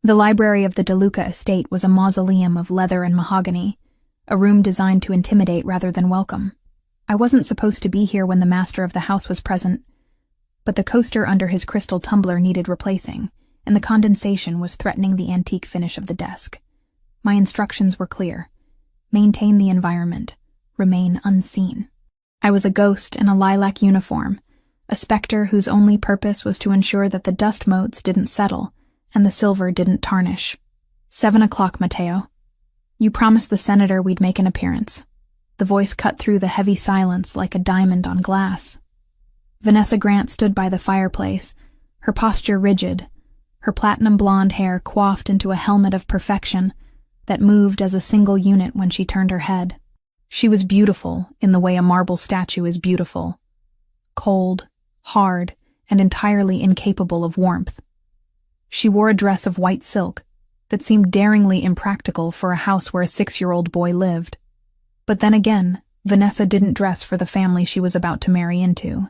The library of the DeLuca estate was a mausoleum of leather and mahogany, a room designed to intimidate rather than welcome. I wasn't supposed to be here when the master of the house was present, but the coaster under his crystal tumbler needed replacing, and the condensation was threatening the antique finish of the desk. My instructions were clear. Maintain the environment. Remain unseen. I was a ghost in a lilac uniform, a specter whose only purpose was to ensure that the dust motes didn't settle and the silver didn't tarnish. 7 o'clock, Mateo. You promised the senator we'd make an appearance. The voice cut through the heavy silence like a diamond on glass. Vanessa Grant stood by the fireplace, her posture rigid, her platinum blonde hair coiffed into a helmet of perfection that moved as a single unit when she turned her head. She was beautiful in the way a marble statue is beautiful. Cold, hard, and entirely incapable of warmth. She wore a dress of white silk that seemed daringly impractical for a house where a 6-year-old boy lived. But then again, Vanessa didn't dress for the family she was about to marry into.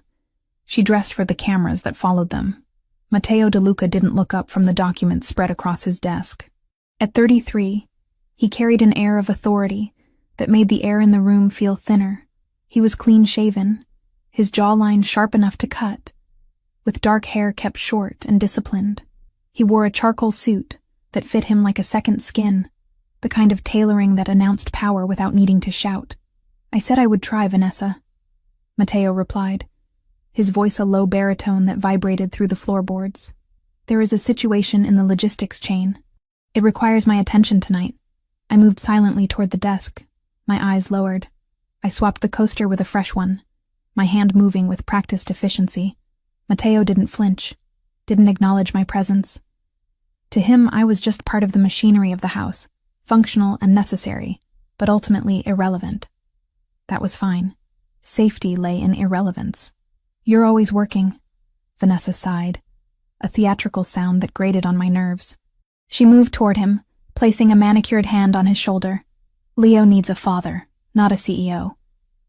She dressed for the cameras that followed them. Matteo DeLuca didn't look up from the documents spread across his desk. At 33, he carried an air of authority that made the air in the room feel thinner. He was clean-shaven, his jawline sharp enough to cut, with dark hair kept short and disciplined. He wore a charcoal suit that fit him like a second skin, the kind of tailoring that announced power without needing to shout. I said I would try, Vanessa. Matteo replied, his voice a low baritone that vibrated through the floorboards. There is a situation in the logistics chain. It requires my attention tonight. I moved silently toward the desk, my eyes lowered. I swapped the coaster with a fresh one, my hand moving with practiced efficiency. Matteo didn't flinch, didn't acknowledge my presence. To him, I was just part of the machinery of the house, functional and necessary, but ultimately irrelevant. That was fine. Safety lay in irrelevance. You're always working, Vanessa sighed, a theatrical sound that grated on my nerves. She moved toward him, placing a manicured hand on his shoulder. Leo needs a father, not a CEO.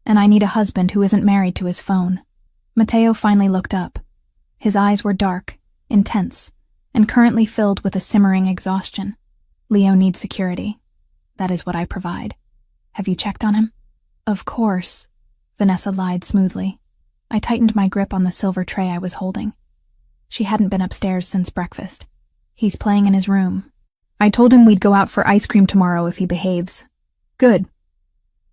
And I need a husband who isn't married to his phone. Matteo finally looked up. His eyes were dark, intense, and currently filled with a simmering exhaustion. Leo needs security. That is what I provide. Have you checked on him? Of course, Vanessa lied smoothly. I tightened my grip on the silver tray I was holding. She hadn't been upstairs since breakfast. He's playing in his room. I told him we'd go out for ice cream tomorrow if he behaves. Good.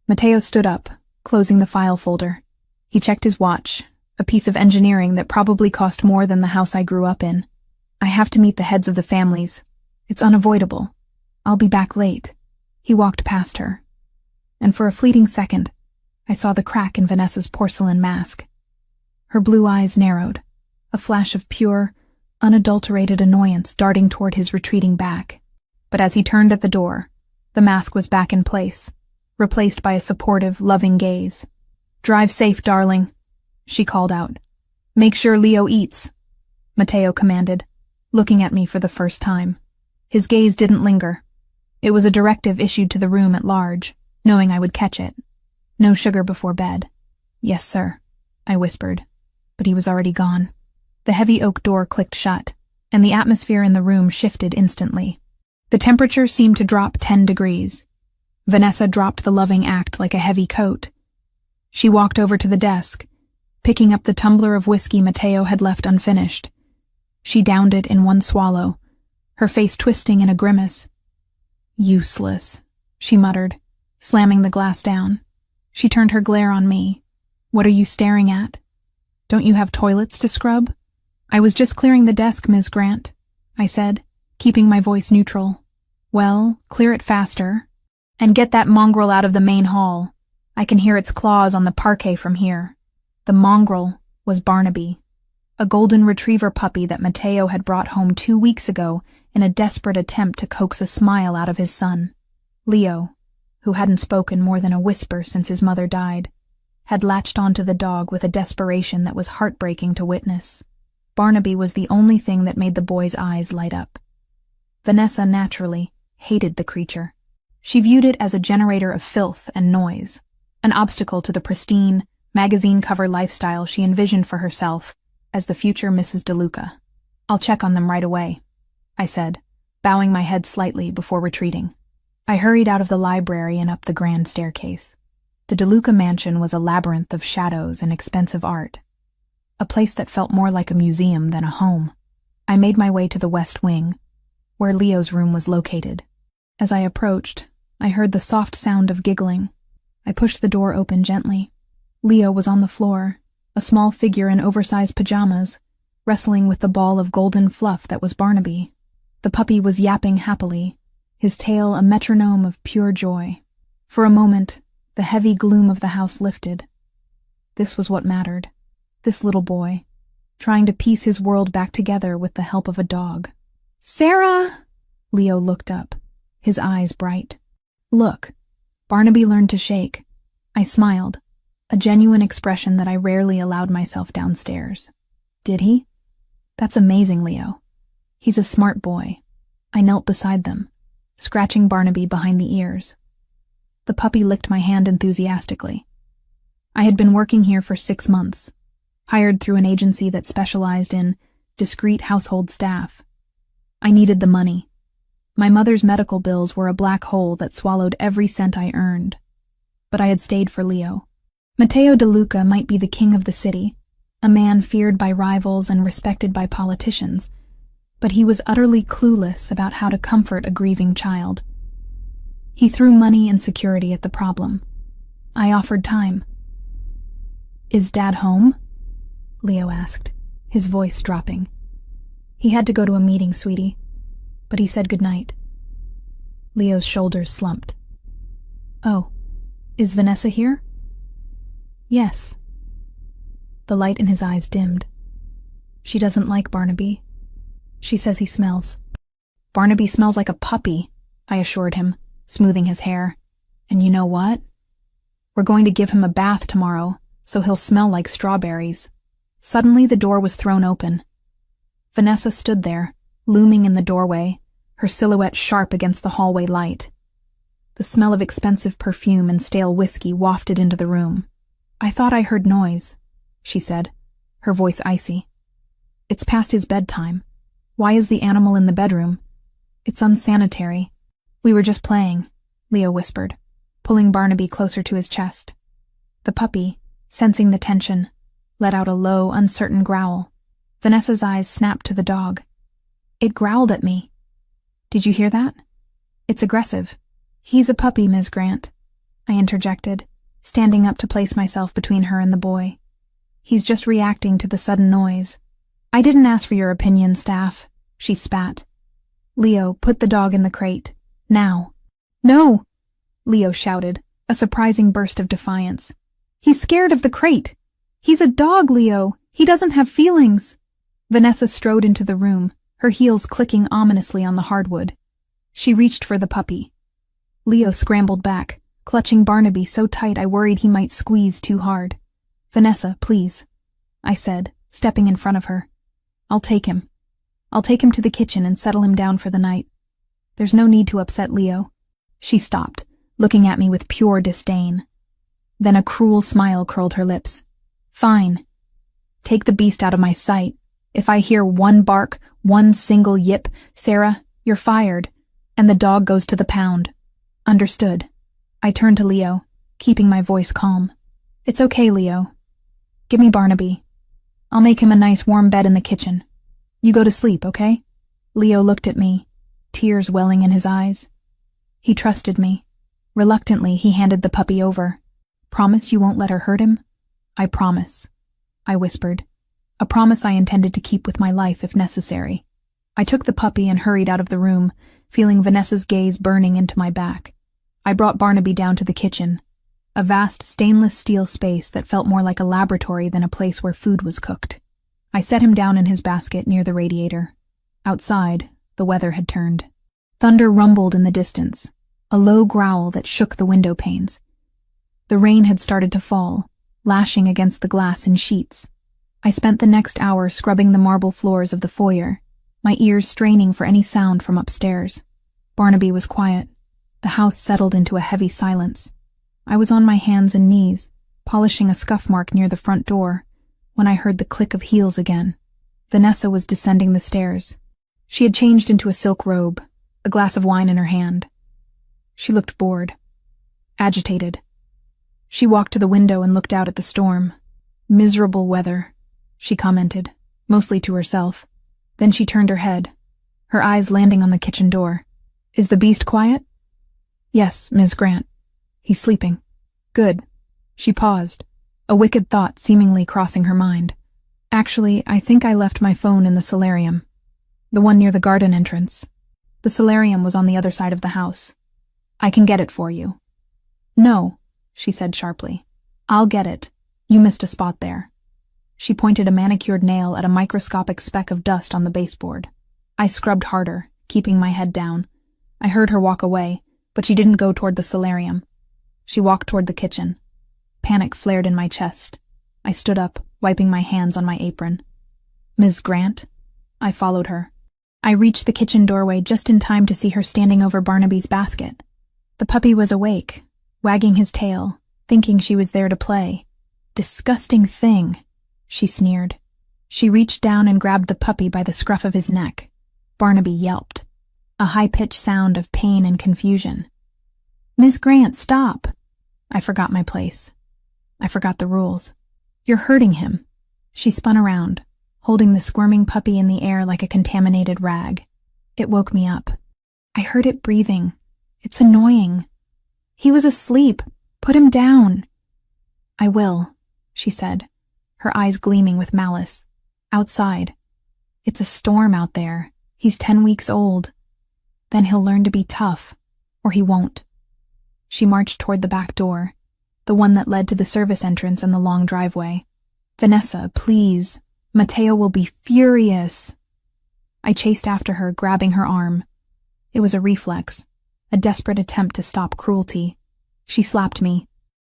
Matteo stood up, closing the file folder. He checked his watch, a piece of engineering that probably cost more than the house I grew up in. I have to meet the heads of the families. It's unavoidable. I'll be back late. He walked past her. And for a fleeting second, I saw the crack in Vanessa's porcelain mask. Her blue eyes narrowed, a flash of pure, unadulterated annoyance darting toward his retreating back. But as he turned at the door, the mask was back in place, replaced by a supportive, loving gaze. Drive safe, darling, she called out. Make sure Leo eats, Matteo commanded, looking at me for the first time. His gaze didn't linger. It was a directive issued to the room at large, knowing I would catch it. No sugar before bed. Yes, sir, I whispered, but he was already gone. The heavy oak door clicked shut, and the atmosphere in the room shifted instantly. The temperature seemed to drop 10 degrees. Vanessa dropped the loving act like a heavy coat. She walked over to the desk, picking up the tumbler of whiskey Matteo had left unfinished. She downed it in one swallow, her face twisting in a grimace. Useless, she muttered, slamming the glass down. She turned her glare on me. What are you staring at? Don't you have toilets to scrub? I was just clearing the desk, Ms. Grant, I said, keeping my voice neutral. Well, clear it faster. And get that mongrel out of the main hall. I can hear its claws on the parquet from here. The mongrel was Barnaby, a golden retriever puppy that Matteo had brought home 2 weeks ago in a desperate attempt to coax a smile out of his son. Leo, who hadn't spoken more than a whisper since his mother died, had latched onto the dog with a desperation that was heartbreaking to witness. Barnaby was the only thing that made the boy's eyes light up. Vanessa, naturally, hated the creature. She viewed it as a generator of filth and noise, an obstacle to the pristine, magazine-cover lifestyle she envisioned for herself as the future Mrs. DeLuca. I'll check on them right away, I said, bowing my head slightly before retreating. I hurried out of the library and up the grand staircase. The DeLuca mansion was a labyrinth of shadows and expensive art, a place that felt more like a museum than a home. I made my way to the west wing, where Leo's room was located. As I approached, I heard the soft sound of giggling. I pushed the door open gently. Leo was on the floor, a small figure in oversized pajamas, wrestling with the ball of golden fluff that was Barnaby. The puppy was yapping happily, his tail a metronome of pure joy. For a moment, the heavy gloom of the house lifted. This was what mattered. This little boy, trying to piece his world back together with the help of a dog. "Sarah!" Leo looked up, his eyes bright. "Look." Barnaby learned to shake. I smiled, a genuine expression that I rarely allowed myself downstairs. Did he? That's amazing, Leo. He's a smart boy. I knelt beside them, scratching Barnaby behind the ears. The puppy licked my hand enthusiastically. I had been working here for 6 months, hired through an agency that specialized in discreet household staff. I needed the money. My mother's medical bills were a black hole that swallowed every cent I earned. But I had stayed for Leo. Matteo DeLuca might be the king of the city, a man feared by rivals and respected by politicians, but he was utterly clueless about how to comfort a grieving child. He threw money and security at the problem. I offered time. "Is Dad home?" Leo asked, his voice dropping. "He had to go to a meeting, sweetie, but he said goodnight." Leo's shoulders slumped. "Oh, is Vanessa here?" "Yes." The light in his eyes dimmed. "She doesn't like Barnaby. She says he smells." "Barnaby smells like a puppy," I assured him, smoothing his hair. "And you know what? We're going to give him a bath tomorrow, so he'll smell like strawberries." Suddenly the door was thrown open. Vanessa stood there, looming in the doorway, her silhouette sharp against the hallway light. The smell of expensive perfume and stale whiskey wafted into the room. "I thought I heard noise," she said, her voice icy. "It's past his bedtime. Why is the animal in the bedroom? It's unsanitary." "We were just playing," Leo whispered, pulling Barnaby closer to his chest. The puppy, sensing the tension, let out a low, uncertain growl. Vanessa's eyes snapped to the dog. "It growled at me." "Did you hear that? It's aggressive." "He's a puppy, Ms. Grant," I interjected, standing up to place myself between her and the boy. "He's just reacting to the sudden noise." "I didn't ask for your opinion, staff," she spat. "Leo, put the dog in the crate. Now." "No!" Leo shouted, a surprising burst of defiance. "He's scared of the crate. He's a dog, Leo. He doesn't have feelings." Vanessa strode into the room, her heels clicking ominously on the hardwood. She reached for the puppy. Leo scrambled back, clutching Barnaby so tight I worried he might squeeze too hard. "Vanessa, please," I said, stepping in front of her. I'll take him to the kitchen and settle him down for the night. There's no need to upset Leo." She stopped, looking at me with pure disdain. Then a cruel smile curled her lips. "Fine. Take the beast out of my sight. If I hear one bark, one single yip, Sarah, you're fired, and the dog goes to the pound." "Understood." I turned to Leo, keeping my voice calm. "It's okay, Leo. Give me Barnaby. I'll make him a nice warm bed in the kitchen. You go to sleep, okay?" Leo looked at me, tears welling in his eyes. He trusted me. Reluctantly, he handed the puppy over. "Promise you won't let her hurt him?" "I promise," I whispered, a promise I intended to keep with my life if necessary. I took the puppy and hurried out of the room, feeling Vanessa's gaze burning into my back. I brought Barnaby down to the kitchen, a vast stainless steel space that felt more like a laboratory than a place where food was cooked. I set him down in his basket near the radiator. Outside, the weather had turned. Thunder rumbled in the distance, a low growl that shook the window panes. The rain had started to fall, lashing against the glass in sheets. I spent the next hour scrubbing the marble floors of the foyer, my ears straining for any sound from upstairs. Barnaby was quiet. The house settled into a heavy silence. I was on my hands and knees, polishing a scuff mark near the front door, when I heard the click of heels again. Vanessa was descending the stairs. She had changed into a silk robe, a glass of wine in her hand. She looked bored, agitated. She walked to the window and looked out at the storm. "Miserable weather," she commented, mostly to herself. Then she turned her head, her eyes landing on the kitchen door. "Is the beast quiet?" "Yes, Ms. Grant. He's sleeping." "Good." She paused, a wicked thought seemingly crossing her mind. "Actually, I think I left my phone in the solarium, the one near the garden entrance." The solarium was on the other side of the house. "I can get it for you." "No," she said sharply. "I'll get it. You missed a spot there." She pointed a manicured nail at a microscopic speck of dust on the baseboard. I scrubbed harder, keeping my head down. I heard her walk away, but she didn't go toward the solarium. She walked toward the kitchen. Panic flared in my chest. I stood up, wiping my hands on my apron. "Ms. Grant?" I followed her. I reached the kitchen doorway just in time to see her standing over Barnaby's basket. The puppy was awake, wagging his tail, thinking she was there to play. "Disgusting thing," she sneered. She reached down and grabbed the puppy by the scruff of his neck. Barnaby yelped, a high-pitched sound of pain and confusion. "Ms. Grant, stop!" I forgot my place. I forgot the rules. "You're hurting him." She spun around, holding the squirming puppy in the air like a contaminated rag. It woke me up. I heard it breathing. "It's annoying." "He was asleep. Put him down." "I will," she said, her eyes gleaming with malice. "Outside. It's a storm out there. He's 10 weeks old. Then he'll learn to be tough, or he won't." She marched toward the back door, the one that led to the service entrance and the long driveway. "Vanessa, please. Mateo will be furious." I chased after her, grabbing her arm. It was a reflex, a desperate attempt to stop cruelty. She slapped me.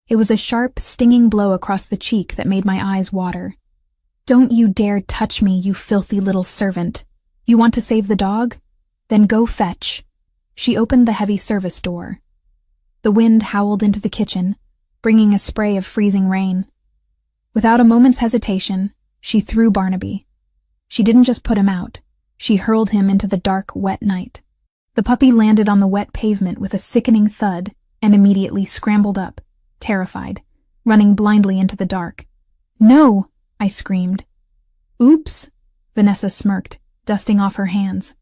It was a sharp, stinging blow across the cheek that made my eyes water. "Don't you dare touch me, you filthy little servant. You want to save the dog? Then go fetch." She opened the heavy service door. The wind howled into the kitchen, bringing a spray of freezing rain. Without a moment's hesitation, she threw Barnaby. She didn't just put him out. She hurled him into the dark, wet night. The puppy landed on the wet pavement with a sickening thud and immediately scrambled up, terrified, running blindly into the dark. "No!" I screamed. "Oops," Vanessa smirked, dusting off her hands.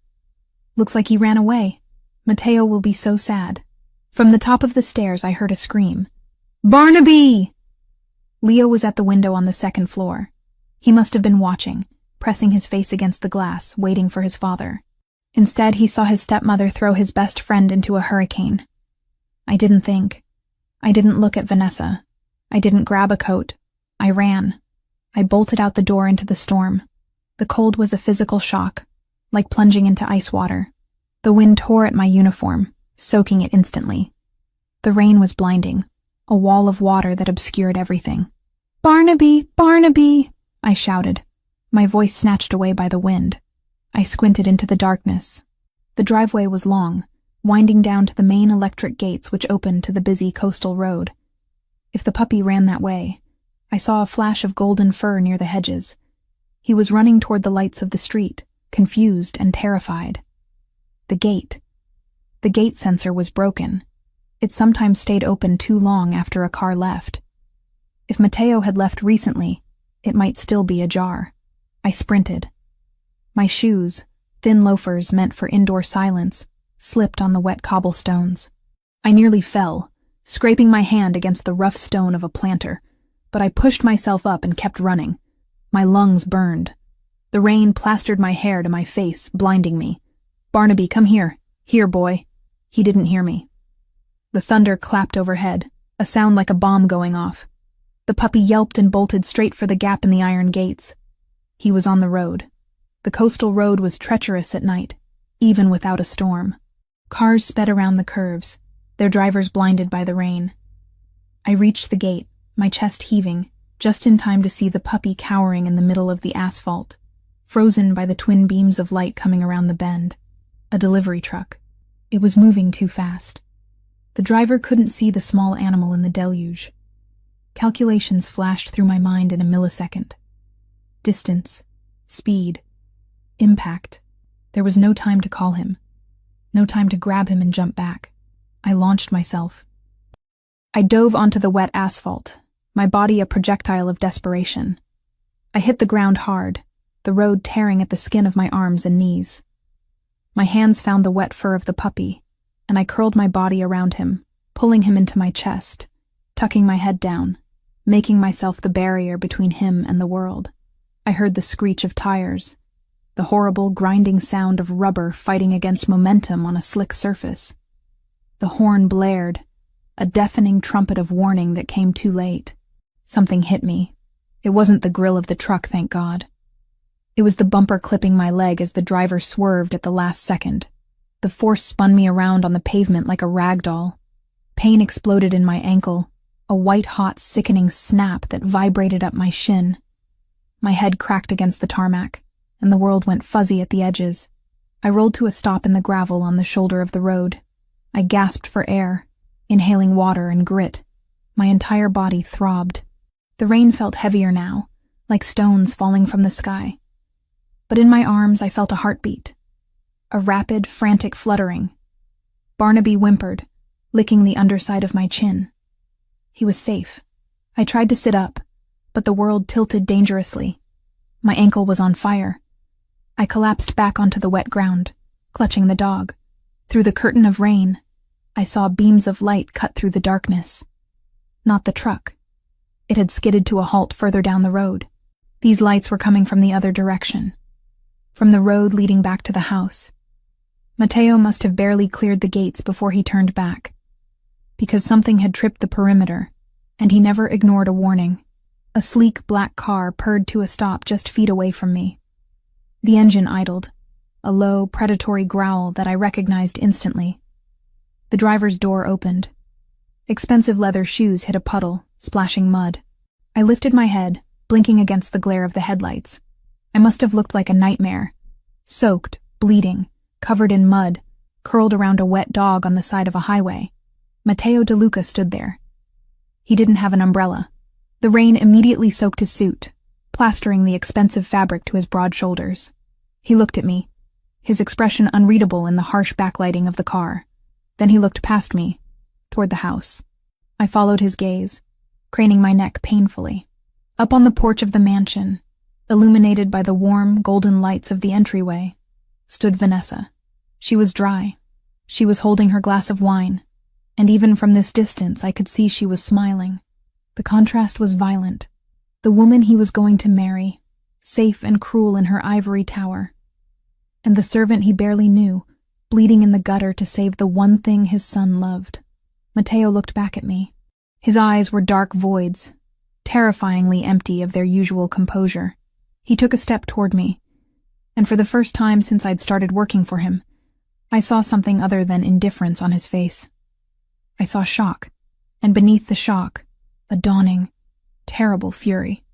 "Looks like he ran away. Mateo will be so sad." From the top of the stairs I heard a scream. "Barnaby!" Leo was at the window on the second floor. He must have been watching, pressing his face against the glass, waiting for his father. Instead, he saw his stepmother throw his best friend into a hurricane. I didn't think. I didn't look at Vanessa. I didn't grab a coat. I ran. I bolted out the door into the storm. The cold was a physical shock, like plunging into ice water. The wind tore at my uniform, soaking it instantly. The rain was blinding, a wall of water that obscured everything. "Barnaby! Barnaby!" I shouted, my voice snatched away by the wind. I squinted into the darkness. The driveway was long, winding down to the main electric gates which opened to the busy coastal road. If the puppy ran that way, I saw a flash of golden fur near the hedges. He was running toward the lights of the street, confused and terrified. The gate. The gate sensor was broken. It sometimes stayed open too long after a car left. If Mateo had left recently, it might still be ajar. I sprinted. My shoes, thin loafers meant for indoor silence, slipped on the wet cobblestones. I nearly fell, scraping my hand against the rough stone of a planter, but I pushed myself up and kept running. My lungs burned. The rain plastered my hair to my face, blinding me. "Barnaby, come here. Here, boy." He didn't hear me. The thunder clapped overhead, a sound like a bomb going off. The puppy yelped and bolted straight for the gap in the iron gates. He was on the road. The coastal road was treacherous at night, even without a storm. Cars sped around the curves, their drivers blinded by the rain. I reached the gate, my chest heaving, just in time to see the puppy cowering in the middle of the asphalt, frozen by the twin beams of light coming around the bend. A delivery truck. It was moving too fast. The driver couldn't see the small animal in the deluge. Calculations flashed through my mind in a millisecond. Distance, speed, impact. There was no time to call him. No time to grab him and jump back. I launched myself. I dove onto the wet asphalt, my body a projectile of desperation. I hit the ground hard, the road tearing at the skin of my arms and knees. My hands found the wet fur of the puppy, and I curled my body around him, pulling him into my chest, tucking my head down, making myself the barrier between him and the world. I heard the screech of tires, the horrible grinding sound of rubber fighting against momentum on a slick surface. The horn blared, a deafening trumpet of warning that came too late. Something hit me. It wasn't the grill of the truck, thank God. It was the bumper clipping my leg as the driver swerved at the last second. The force spun me around on the pavement like a rag doll. Pain exploded in my ankle, a white-hot, sickening snap that vibrated up my shin. My head cracked against the tarmac, and the world went fuzzy at the edges. I rolled to a stop in the gravel on the shoulder of the road. I gasped for air, inhaling water and grit. My entire body throbbed. The rain felt heavier now, like stones falling from the sky. But in my arms I felt a heartbeat, a rapid, frantic fluttering. Barnaby whimpered, licking the underside of my chin. He was safe. I tried to sit up, but the world tilted dangerously. My ankle was on fire. I collapsed back onto the wet ground, clutching the dog. Through the curtain of rain, I saw beams of light cut through the darkness. Not the truck. It had skidded to a halt further down the road. These lights were coming from the other direction, from the road leading back to the house. Mateo must have barely cleared the gates before he turned back, because something had tripped the perimeter, and he never ignored a warning. A sleek black car purred to a stop just feet away from me. The engine idled, a low, predatory growl that I recognized instantly. The driver's door opened. Expensive leather shoes hit a puddle, splashing mud. I lifted my head, blinking against the glare of the headlights. I must have looked like a nightmare. Soaked, bleeding, covered in mud, curled around a wet dog on the side of a highway. Matteo De Luca stood there. He didn't have an umbrella. The rain immediately soaked his suit, plastering the expensive fabric to his broad shoulders. He looked at me, his expression unreadable in the harsh backlighting of the car. Then he looked past me, toward the house. I followed his gaze, craning my neck painfully. Up on the porch of the mansion, illuminated by the warm, golden lights of the entryway, stood Vanessa. She was dry. She was holding her glass of wine, and even from this distance I could see she was smiling. The contrast was violent. The woman he was going to marry, safe and cruel in her ivory tower, and the servant he barely knew, bleeding in the gutter to save the one thing his son loved. Matteo looked back at me. His eyes were dark voids, terrifyingly empty of their usual composure. He took a step toward me, and for the first time since I'd started working for him, I saw something other than indifference on his face. I saw shock, and beneath the shock, a dawning, terrible fury.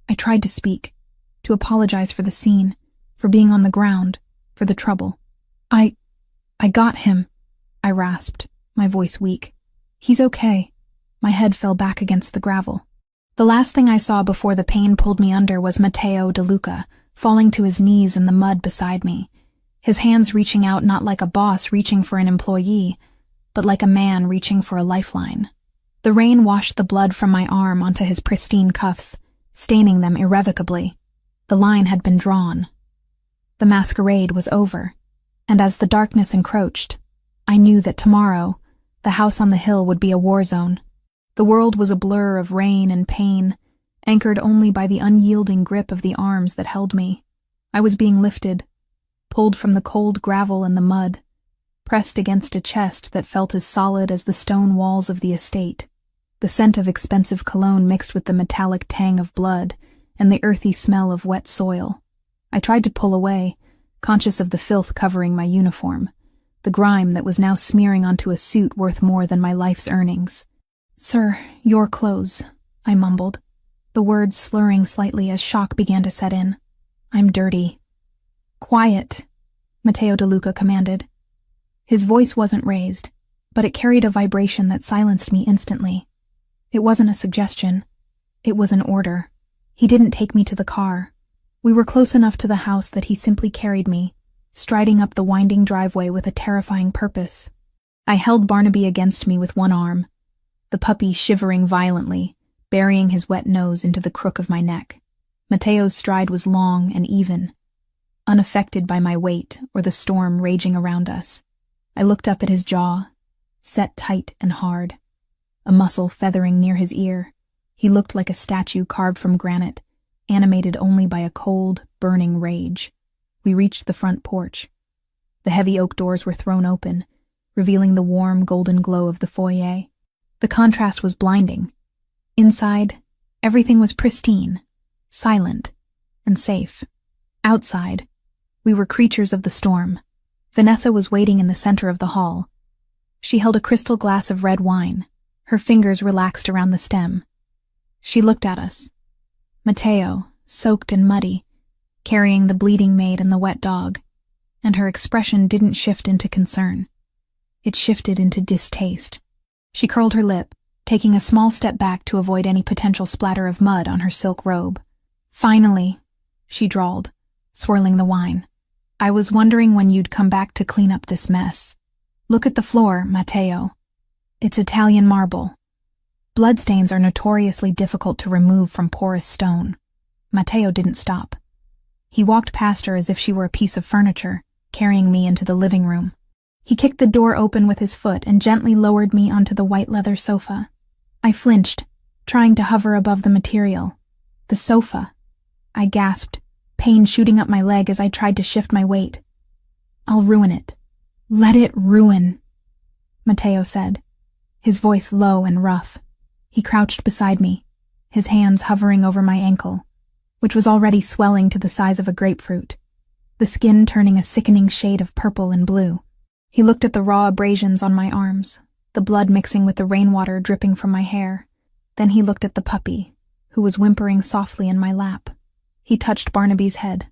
I tried to speak, to apologize for the scene, for being on the ground, for the trouble. I got him, I rasped, my voice weak. He's okay. My head fell back against the gravel. The last thing I saw before the pain pulled me under was Matteo De Luca, falling to his knees in the mud beside me, his hands reaching out not like a boss reaching for an employee, but like a man reaching for a lifeline. The rain washed the blood from my arm onto his pristine cuffs, staining them irrevocably. The line had been drawn. The masquerade was over, and as the darkness encroached, I knew that tomorrow, the house on the hill would be a war zone. The world was a blur of rain and pain, anchored only by the unyielding grip of the arms that held me. I was being lifted, pulled from the cold gravel and the mud, pressed against a chest that felt as solid as the stone walls of the estate. The scent of expensive cologne mixed with the metallic tang of blood and the earthy smell of wet soil. I tried to pull away, conscious of the filth covering my uniform, the grime that was now smearing onto a suit worth more than my life's earnings. "Sir, your clothes," I mumbled, the words slurring slightly as shock began to set in. "I'm dirty." "Quiet," Matteo De Luca commanded. His voice wasn't raised, but it carried a vibration that silenced me instantly. It wasn't a suggestion. It was an order. He didn't take me to the car. We were close enough to the house that he simply carried me, striding up the winding driveway with a terrifying purpose. I held Barnaby against me with one arm, the puppy shivering violently, burying his wet nose into the crook of my neck. Mateo's stride was long and even, unaffected by my weight or the storm raging around us. I looked up at his jaw, set tight and hard, a muscle feathering near his ear. He looked like a statue carved from granite, animated only by a cold, burning rage. We reached the front porch. The heavy oak doors were thrown open, revealing the warm, golden glow of the foyer. The contrast was blinding. Inside, everything was pristine, silent, and safe. Outside, we were creatures of the storm. Vanessa was waiting in the center of the hall. She held a crystal glass of red wine, her fingers relaxed around the stem. She looked at us. Mateo, soaked and muddy, carrying the bleeding maid and the wet dog, and her expression didn't shift into concern. It shifted into distaste. She curled her lip, taking a small step back to avoid any potential splatter of mud on her silk robe. "Finally," she drawled, swirling the wine. "I was wondering when you'd come back to clean up this mess. Look at the floor, Mateo. It's Italian marble. Bloodstains are notoriously difficult to remove from porous stone." Mateo didn't stop. He walked past her as if she were a piece of furniture, carrying me into the living room. He kicked the door open with his foot and gently lowered me onto the white leather sofa. I flinched, trying to hover above the material. "The sofa," I gasped, pain shooting up my leg as I tried to shift my weight. "I'll ruin it. Let it ruin," Mateo said, his voice low and rough. He crouched beside me, his hands hovering over my ankle, which was already swelling to the size of a grapefruit, the skin turning a sickening shade of purple and blue. He looked at the raw abrasions on my arms, the blood mixing with the rainwater dripping from my hair. Then he looked at the puppy, who was whimpering softly in my lap. He touched Barnaby's head,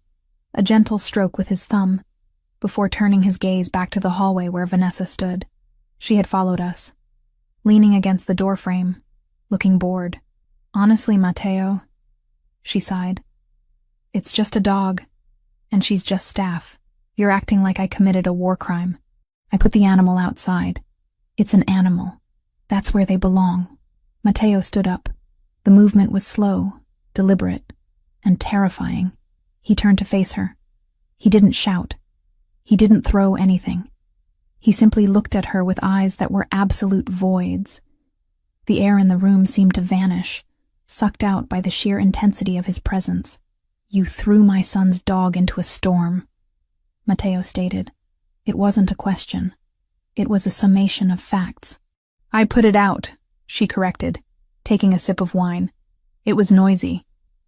a gentle stroke with his thumb, before turning his gaze back to the hallway where Vanessa stood. She had followed us, leaning against the doorframe, looking bored. "Honestly, Mateo," she sighed, "it's just a dog, and she's just staff. You're acting like I committed a war crime. I put the animal outside. It's an animal. That's where they belong." Mateo stood up. The movement was slow, deliberate, and terrifying. He turned to face her. He didn't shout. He didn't throw anything. He simply looked at her with eyes that were absolute voids. The air in the room seemed to vanish, sucked out by the sheer intensity of his presence. "You threw my son's dog into a storm," Mateo stated. It wasn't a question. It was a summation of facts. "I put it out," she corrected, taking a sip of wine. "It was noisy.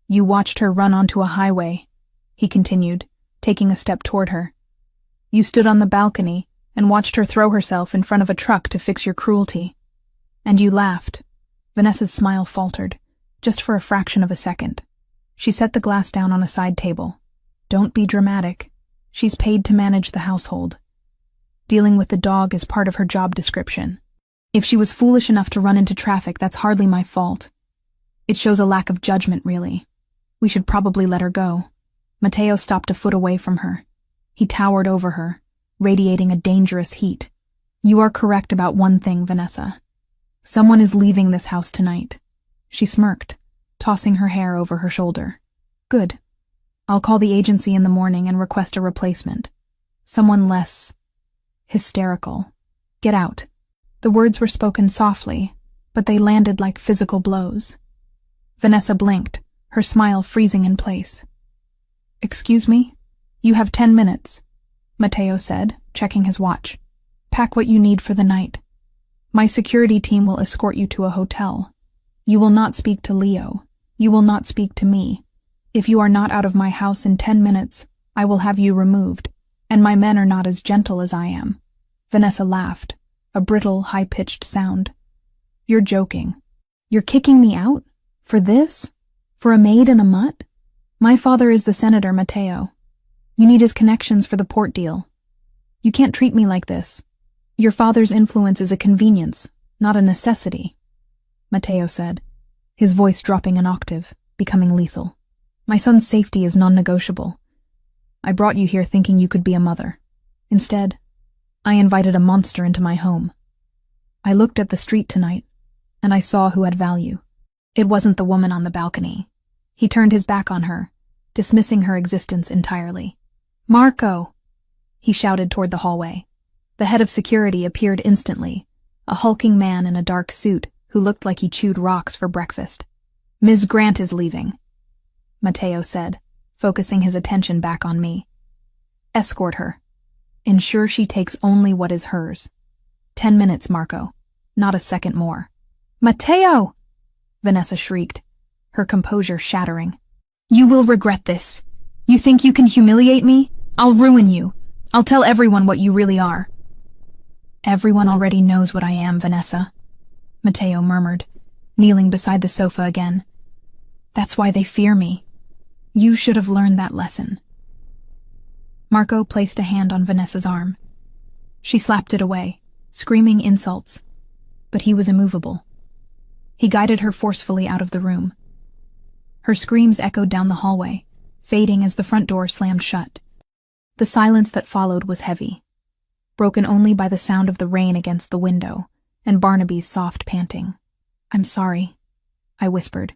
You watched her run onto a highway," he continued, taking a step toward her. "You stood on the balcony and watched her throw herself in front of a truck to fix your cruelty. And you laughed." Vanessa's smile faltered, just for a fraction of a second. She set the glass down on a side table. "Don't be dramatic. She's paid to manage the household. Dealing with the dog is part of her job description. If she was foolish enough to run into traffic, that's hardly my fault. It shows a lack of judgment, really. We should probably let her go." Mateo stopped a foot away from her. He towered over her, radiating a dangerous heat. "You are correct about one thing, Vanessa. Someone is leaving this house tonight." She smirked, tossing her hair over her shoulder. "Good. I'll call the agency in the morning and request a replacement. Someone less hysterical. Get out." The words were spoken softly, but they landed like physical blows. Vanessa blinked, her smile freezing in place. "Excuse me? You have 10 minutes, Mateo said, checking his watch. "Pack what you need for the night. My security team will escort you to a hotel. You will not speak to Leo. You will not speak to me. If you are not out of my house in 10 minutes, I will have you removed, and my men are not as gentle as I am." Vanessa laughed, a brittle, high-pitched sound. "You're joking. You're kicking me out? For this? For a maid and a mutt? My father is the senator, Mateo. You need his connections for the port deal. You can't treat me like this. Your father's influence is a convenience, not a necessity," Mateo said, his voice dropping an octave, becoming lethal. "My son's safety is non-negotiable. I brought you here thinking you could be a mother. Instead, I invited a monster into my home. I looked at the street tonight, and I saw who had value. It wasn't the woman on the balcony. He turned his back on her, dismissing her existence entirely. Marco! He shouted toward the hallway. The head of security appeared instantly, a hulking man in a dark suit who looked like he chewed rocks for breakfast. Ms. Grant is leaving, Matteo said, focusing his attention back on me. Escort her. Ensure she takes only what is hers. 10 minutes, Marco. Not a second more. Matteo! Vanessa shrieked, her composure shattering. You will regret this. You think you can humiliate me? I'll ruin you. I'll tell everyone what you really are. Everyone already knows what I am, Vanessa, Matteo murmured, kneeling beside the sofa again. That's why they fear me. You should have learned that lesson. Marco placed a hand on Vanessa's arm. She slapped it away, screaming insults, but he was immovable. He guided her forcefully out of the room. Her screams echoed down the hallway, fading as the front door slammed shut. The silence that followed was heavy, broken only by the sound of the rain against the window and Barnaby's soft panting. I'm sorry, I whispered,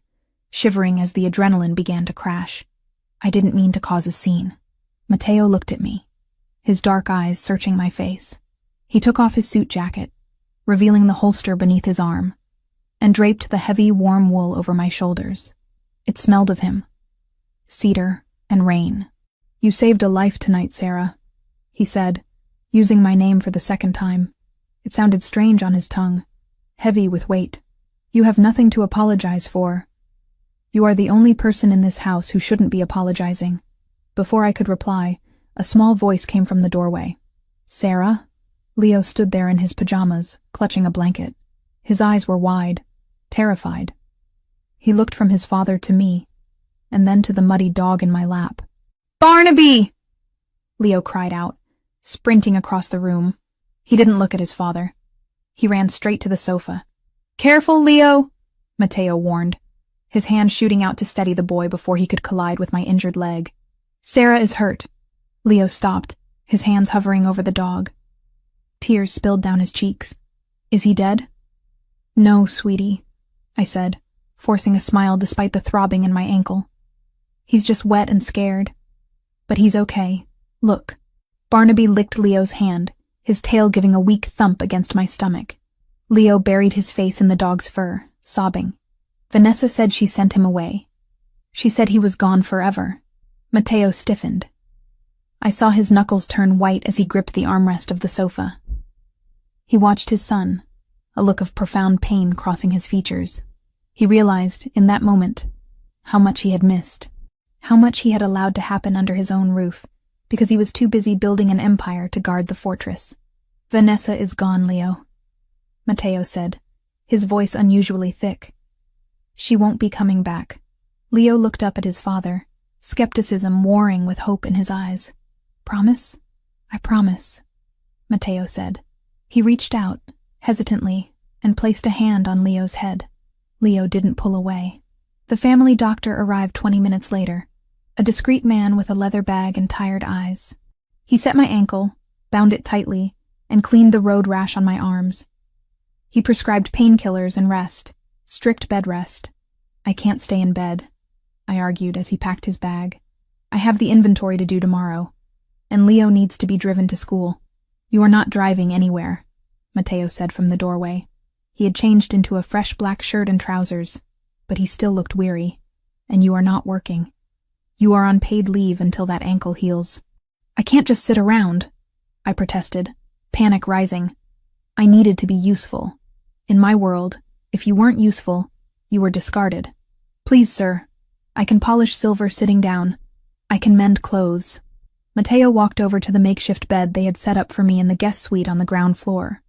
shivering as the adrenaline began to crash. I didn't mean to cause a scene. Matteo looked at me, his dark eyes searching my face. He took off his suit jacket, revealing the holster beneath his arm, and draped the heavy, warm wool over my shoulders. It smelled of him, cedar and rain. You saved a life tonight, Sarah, he said, using my name for the second time. It sounded strange on his tongue, heavy with weight. You have nothing to apologize for. You are the only person in this house who shouldn't be apologizing. Before I could reply, a small voice came from the doorway. Sarah? Leo stood there in his pajamas, clutching a blanket. His eyes were wide, terrified. He looked from his father to me, and then to the muddy dog in my lap. Barnaby! Leo cried out, sprinting across the room. He didn't look at his father. He ran straight to the sofa. Careful, Leo, Matteo warned, his hand shooting out to steady the boy before he could collide with my injured leg. Sarah is hurt. Leo stopped, his hands hovering over the dog. Tears spilled down his cheeks. Is he dead? No, sweetie, I said, forcing a smile despite the throbbing in my ankle. He's just wet and scared. But he's okay. Look. Barnaby licked Leo's hand, his tail giving a weak thump against my stomach. Leo buried his face in the dog's fur, sobbing. Vanessa said she sent him away. She said he was gone forever. Matteo stiffened. I saw his knuckles turn white as he gripped the armrest of the sofa. He watched his son, a look of profound pain crossing his features. He realized, in that moment, how much he had missed, how much he had allowed to happen under his own roof, because he was too busy building an empire to guard the fortress. Vanessa is gone, Leo, Matteo said, his voice unusually thick. She won't be coming back. Leo looked up at his father, skepticism warring with hope in his eyes. Promise? I promise, Matteo said. He reached out, hesitantly, and placed a hand on Leo's head. Leo didn't pull away. The family doctor arrived 20 minutes later, a discreet man with a leather bag and tired eyes. He set my ankle, bound it tightly, and cleaned the road rash on my arms. He prescribed painkillers and rest, strict bed rest. I can't stay in bed, I argued as he packed his bag. I have the inventory to do tomorrow, and Leo needs to be driven to school. You are not driving anywhere, Matteo said from the doorway. He had changed into a fresh black shirt and trousers, but he still looked weary. And you are not working. You are on paid leave until that ankle heals. I can't just sit around, I protested, panic rising. I needed to be useful. In my world, if you weren't useful, you were discarded. Please, sir. I can polish silver sitting down. I can mend clothes. Matteo walked over to the makeshift bed they had set up for me in the guest suite on the ground floor.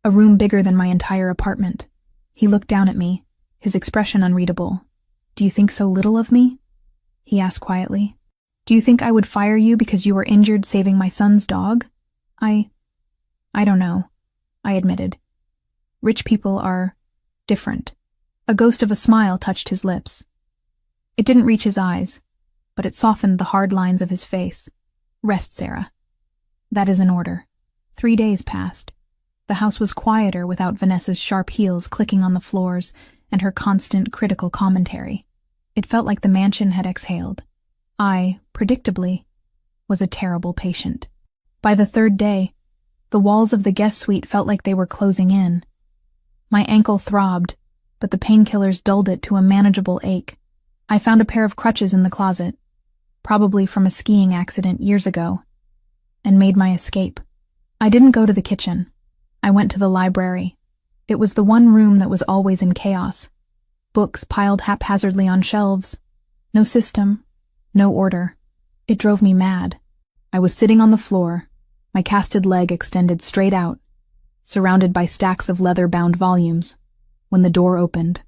A room bigger than my entire apartment. He looked down at me, his expression unreadable. Do you think so little of me? He asked quietly. Do you think I would fire you because you were injured saving my son's dog? I don't know, I admitted. Rich people are different. A ghost of a smile touched his lips. It didn't reach his eyes, but it softened the hard lines of his face. Rest, Sarah. That is an order. 3 days passed. The house was quieter without Vanessa's sharp heels clicking on the floors and her constant critical commentary. It felt like the mansion had exhaled. I, predictably, was a terrible patient. By the 3rd day, the walls of the guest suite felt like they were closing in. My ankle throbbed, but the painkillers dulled it to a manageable ache. I found a pair of crutches in the closet, probably from a skiing accident years ago, and made my escape. I didn't go to the kitchen. I went to the library. It was the one room that was always in chaos. Books piled haphazardly on shelves. No system, no order. It drove me mad. I was sitting on the floor, my casted leg extended straight out, surrounded by stacks of leather-bound volumes, when the door opened.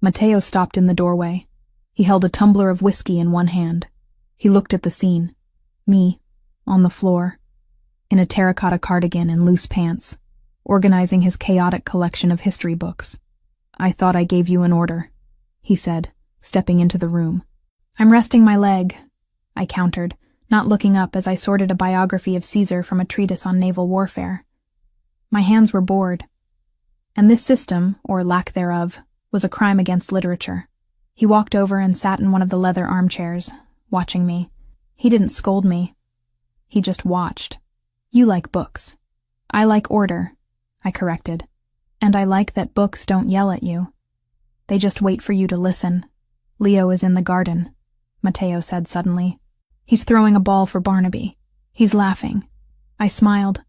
Matteo stopped in the doorway. He held a tumbler of whiskey in one hand. He looked at the scene. Me, on the floor, in a terracotta cardigan and loose pants, organizing his chaotic collection of history books. "I thought I gave you an order," he said, stepping into the room. "I'm resting my leg," I countered, not looking up as I sorted a biography of Caesar from a treatise on naval warfare. My hands were bored. And this system, or lack thereof, was a crime against literature. He walked over and sat in one of the leather armchairs, watching me. He didn't scold me. He just watched. "You like books. I like order," I corrected. "And I like that books don't yell at you. They just wait for you to listen. Leo is in the garden," Matteo said suddenly. "He's throwing a ball for Barnaby. He's laughing." I smiled,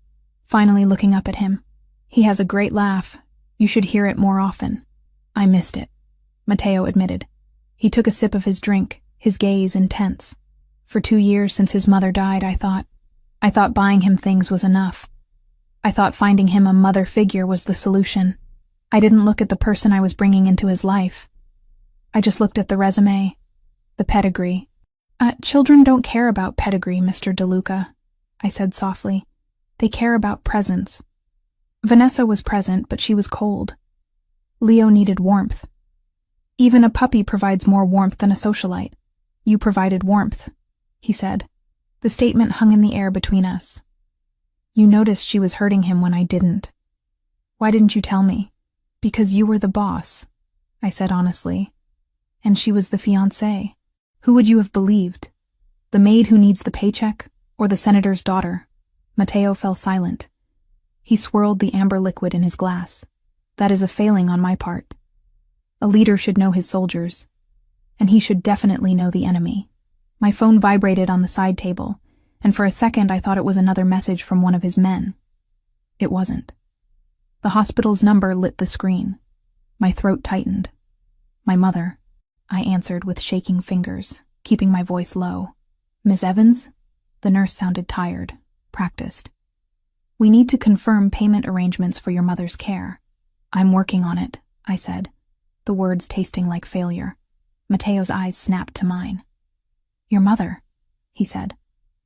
finally looking up at him. "He has a great laugh. You should hear it more often." "I missed it," Matteo admitted. He took a sip of his drink, his gaze intense. "For 2 years since his mother died, I thought buying him things was enough. I thought finding him a mother figure was the solution. I didn't look at the person I was bringing into his life. I just looked at the resume, the pedigree." Children don't care about pedigree, Mr. DeLuca," I said softly. "They care about presence. Vanessa was present, but she was cold. Leo needed warmth. Even a puppy provides more warmth than a socialite. You provided warmth," he said. The statement hung in the air between us. "You noticed she was hurting him when I didn't. Why didn't you tell me?" "Because you were the boss," I said honestly. "And she was the fiancée. Who would you have believed? The maid who needs the paycheck, or the senator's daughter?" Matteo fell silent. He swirled the amber liquid in his glass. "That is a failing on my part. A leader should know his soldiers, and he should definitely know the enemy." My phone vibrated on the side table, and for a second I thought it was another message from one of his men. It wasn't. The hospital's number lit the screen. My throat tightened. "My mother," I answered with shaking fingers, keeping my voice low. "Miss Evans?" The nurse sounded tired, practiced. "We need to confirm payment arrangements for your mother's care." "I'm working on it," I said, the words tasting like failure. Matteo's eyes snapped to mine. "Your mother," he said.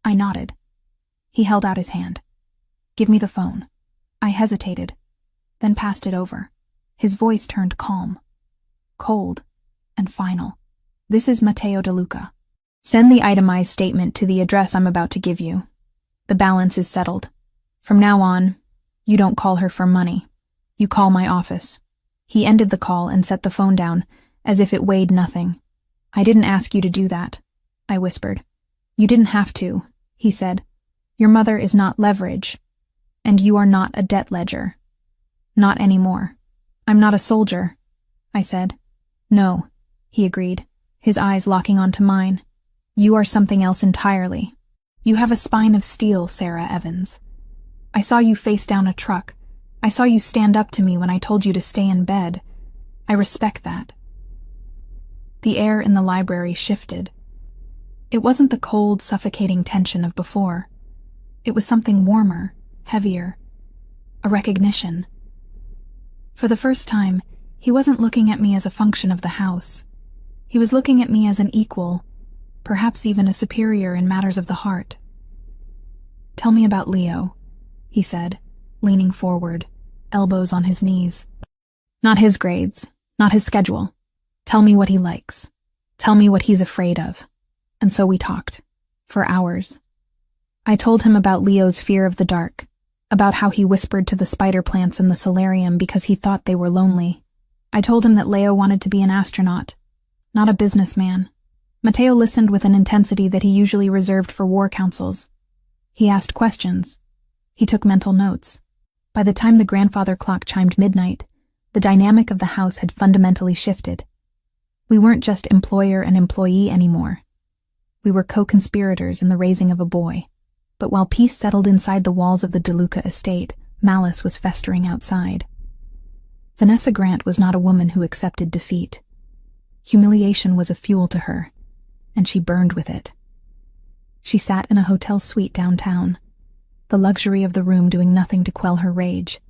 I nodded. He held out his hand. "Give me the phone." I hesitated, then passed it over. His voice turned calm, cold, and final. "This is Matteo DeLuca. Send the itemized statement to the address I'm about to give you. The balance is settled. From now on, you don't call her for money. You call my office." He ended the call and set the phone down, as if it weighed nothing. "I didn't ask you to do that," I whispered. "You didn't have to," he said. "Your mother is not leverage, and you are not a debt ledger. Not anymore." "I'm not a soldier," I said. "No," he agreed, his eyes locking onto mine. "You are something else entirely. You have a spine of steel, Sarah Evans. I saw you face down a truck. I saw you stand up to me when I told you to stay in bed. I respect that." The air in the library shifted. It wasn't the cold, suffocating tension of before. It was something warmer, heavier, a recognition. For the first time, he wasn't looking at me as a function of the house. He was looking at me as an equal, perhaps even a superior in matters of the heart. "Tell me about Leo," he said, leaning forward, elbows on his knees. "Not his grades, not his schedule. Tell me what he likes. Tell me what he's afraid of." And so we talked, for hours. I told him about Leo's fear of the dark, about how he whispered to the spider plants in the solarium because he thought they were lonely. I told him that Leo wanted to be an astronaut, not a businessman. Matteo listened with an intensity that he usually reserved for war councils. He asked questions. He took mental notes. By the time the grandfather clock chimed midnight, the dynamic of the house had fundamentally shifted. We weren't just employer and employee anymore. We were co-conspirators in the raising of a boy. But while peace settled inside the walls of the DeLuca estate, malice was festering outside. Vanessa Grant was not a woman who accepted defeat. Humiliation was a fuel to her, and she burned with it. She sat in a hotel suite downtown, the luxury of the room doing nothing to quell her rage.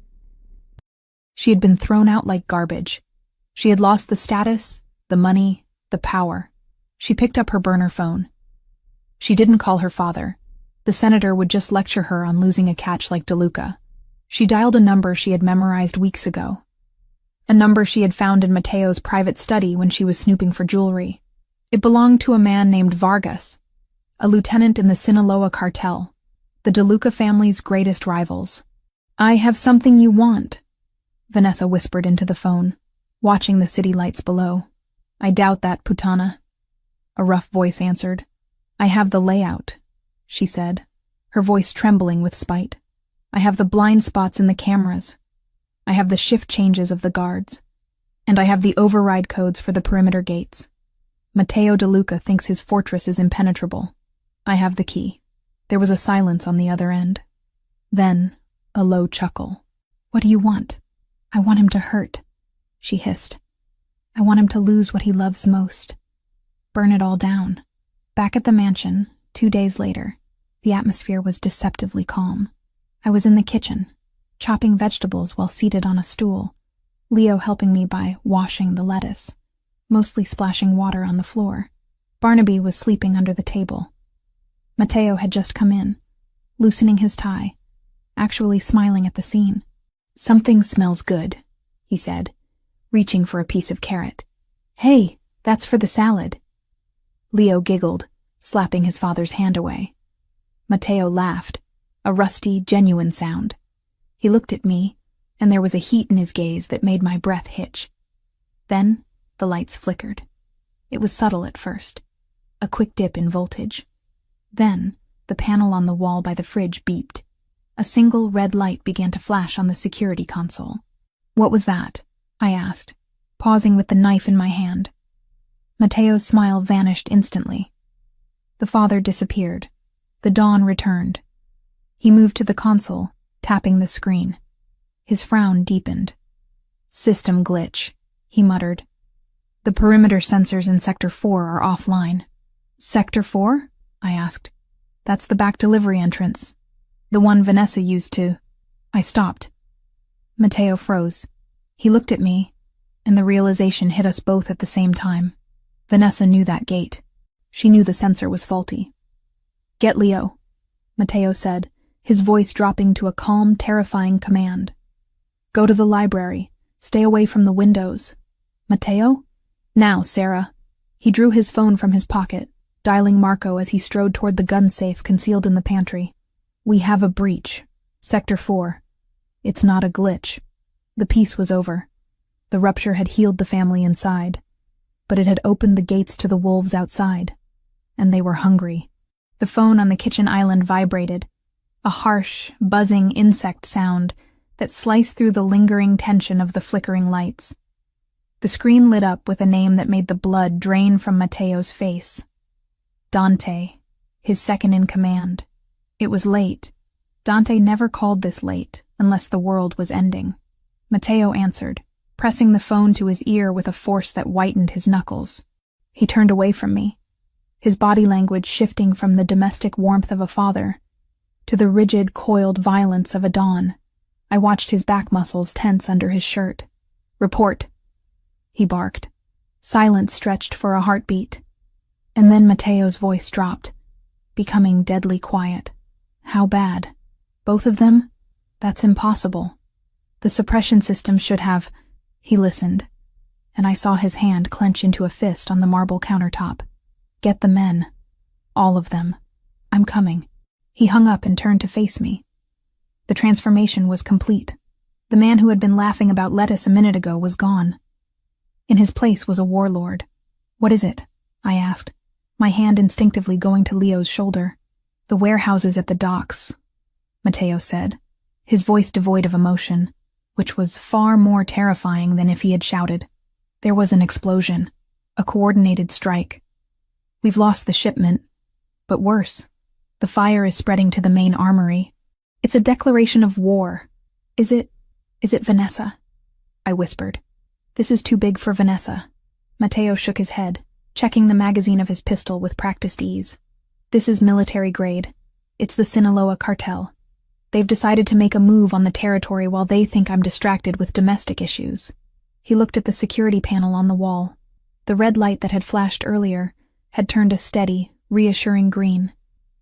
She had been thrown out like garbage. She had lost the status, the money, the power. She picked up her burner phone. She didn't call her father. The senator would just lecture her on losing a catch like DeLuca. She dialed a number she had memorized weeks ago. A number she had found in Matteo's private study when she was snooping for jewelry. It belonged to a man named Vargas, a lieutenant in the Sinaloa cartel, the DeLuca family's greatest rivals. "I have something you want," Vanessa whispered into the phone, watching the city lights below. "I doubt that, putana," a rough voice answered. "I have the layout," she said, her voice trembling with spite. "I have the blind spots in the cameras. I have the shift changes of the guards. And I have the override codes for the perimeter gates. Matteo DeLuca thinks his fortress is impenetrable. I have the key." There was a silence on the other end. Then, a low chuckle. "What do you want?" "I want him to hurt," she hissed. "I want him to lose what he loves most. Burn it all down." Back at the mansion, 2 days later, the atmosphere was deceptively calm. I was in the kitchen, chopping vegetables while seated on a stool, Leo helping me by washing the lettuce, mostly splashing water on the floor. Barnaby was sleeping under the table. Matteo had just come in, loosening his tie, actually smiling at the scene. "Something smells good," he said, reaching for a piece of carrot. "Hey, that's for the salad." Leo giggled, slapping his father's hand away. Matteo laughed, a rusty, genuine sound. He looked at me, and there was a heat in his gaze that made my breath hitch. Then, the lights flickered. It was subtle at first, a quick dip in voltage. Then, the panel on the wall by the fridge beeped. A single red light began to flash on the security console. "What was that?" I asked, pausing with the knife in my hand. Matteo's smile vanished instantly. The father disappeared. The dawn returned. He moved to the console, tapping the screen. His frown deepened. "System glitch," he muttered. "The perimeter sensors in Sector 4 are offline." "Sector 4?" I asked. "That's the back delivery entrance. The one Vanessa used to—" I stopped. Matteo froze. He looked at me, and the realization hit us both at the same time. Vanessa knew that gate. She knew the sensor was faulty. "Get Leo," Matteo said, his voice dropping to a calm, terrifying command. "Go to the library. Stay away from the windows." "Matteo?" "Now, Sarah." He drew his phone from his pocket, dialing Marco as he strode toward the gun safe concealed in the pantry. "We have a breach. Sector 4. It's not a glitch." The peace was over. The rupture had healed the family inside, but it had opened the gates to the wolves outside, and they were hungry. The phone on the kitchen island vibrated, a harsh, buzzing insect sound that sliced through the lingering tension of the flickering lights. The screen lit up with a name that made the blood drain from Matteo's face. Dante, his second in command. It was late. Dante never called this late, unless the world was ending. Matteo answered, pressing the phone to his ear with a force that whitened his knuckles. He turned away from me, his body language shifting from the domestic warmth of a father to the rigid, coiled violence of a Don. I watched his back muscles tense under his shirt. "Report," he barked. Silence stretched for a heartbeat, and then Matteo's voice dropped, becoming deadly quiet. "How bad? Both of them? That's impossible. The suppression system should have—" He listened, and I saw his hand clench into a fist on the marble countertop. "Get the men. All of them. I'm coming." He hung up and turned to face me. The transformation was complete. The man who had been laughing about lettuce a minute ago was gone. In his place was a warlord. "What is it?" I asked, my hand instinctively going to Leo's shoulder. "The warehouses at the docks," Matteo said, his voice devoid of emotion, which was far more terrifying than if he had shouted. "There was an explosion, a coordinated strike. We've lost the shipment, but worse, the fire is spreading to the main armory. It's a declaration of war. Is it Vanessa?" I whispered. "This is too big for Vanessa." Matteo shook his head, checking the magazine of his pistol with practiced ease. "This is military grade. It's the Sinaloa cartel. They've decided to make a move on the territory while they think I'm distracted with domestic issues." He looked at the security panel on the wall. The red light that had flashed earlier had turned a steady, reassuring green.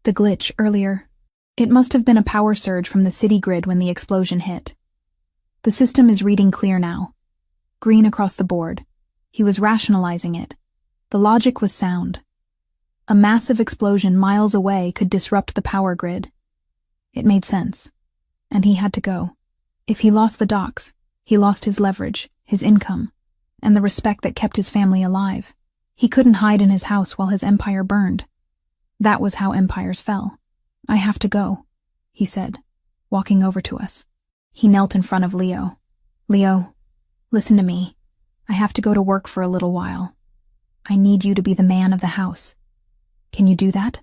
The glitch earlier. It must have been a power surge from the city grid when the explosion hit. "The system is reading clear now. Green across the board." He was rationalizing it. The logic was sound. A massive explosion miles away could disrupt the power grid. It made sense. And he had to go. If he lost the docks, he lost his leverage, his income, and the respect that kept his family alive. He couldn't hide in his house while his empire burned. That was how empires fell. "I have to go," he said, walking over to us. He knelt in front of Leo. "Leo, listen to me. I have to go to work for a little while. I need you to be the man of the house. Can you do that?"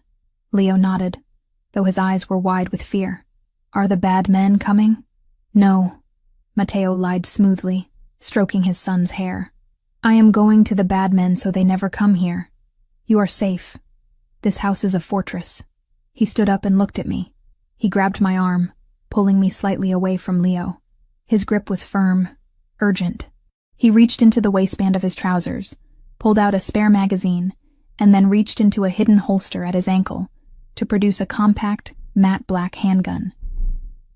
Leo nodded, though his eyes were wide with fear. "Are the bad men coming?" "No," Matteo lied smoothly, stroking his son's hair. "I am going to the bad men so they never come here. You are safe. This house is a fortress." He stood up and looked at me. He grabbed my arm, pulling me slightly away from Leo. His grip was firm, urgent. He reached into the waistband of his trousers, pulled out a spare magazine, and then reached into a hidden holster at his ankle to produce a compact, matte black handgun.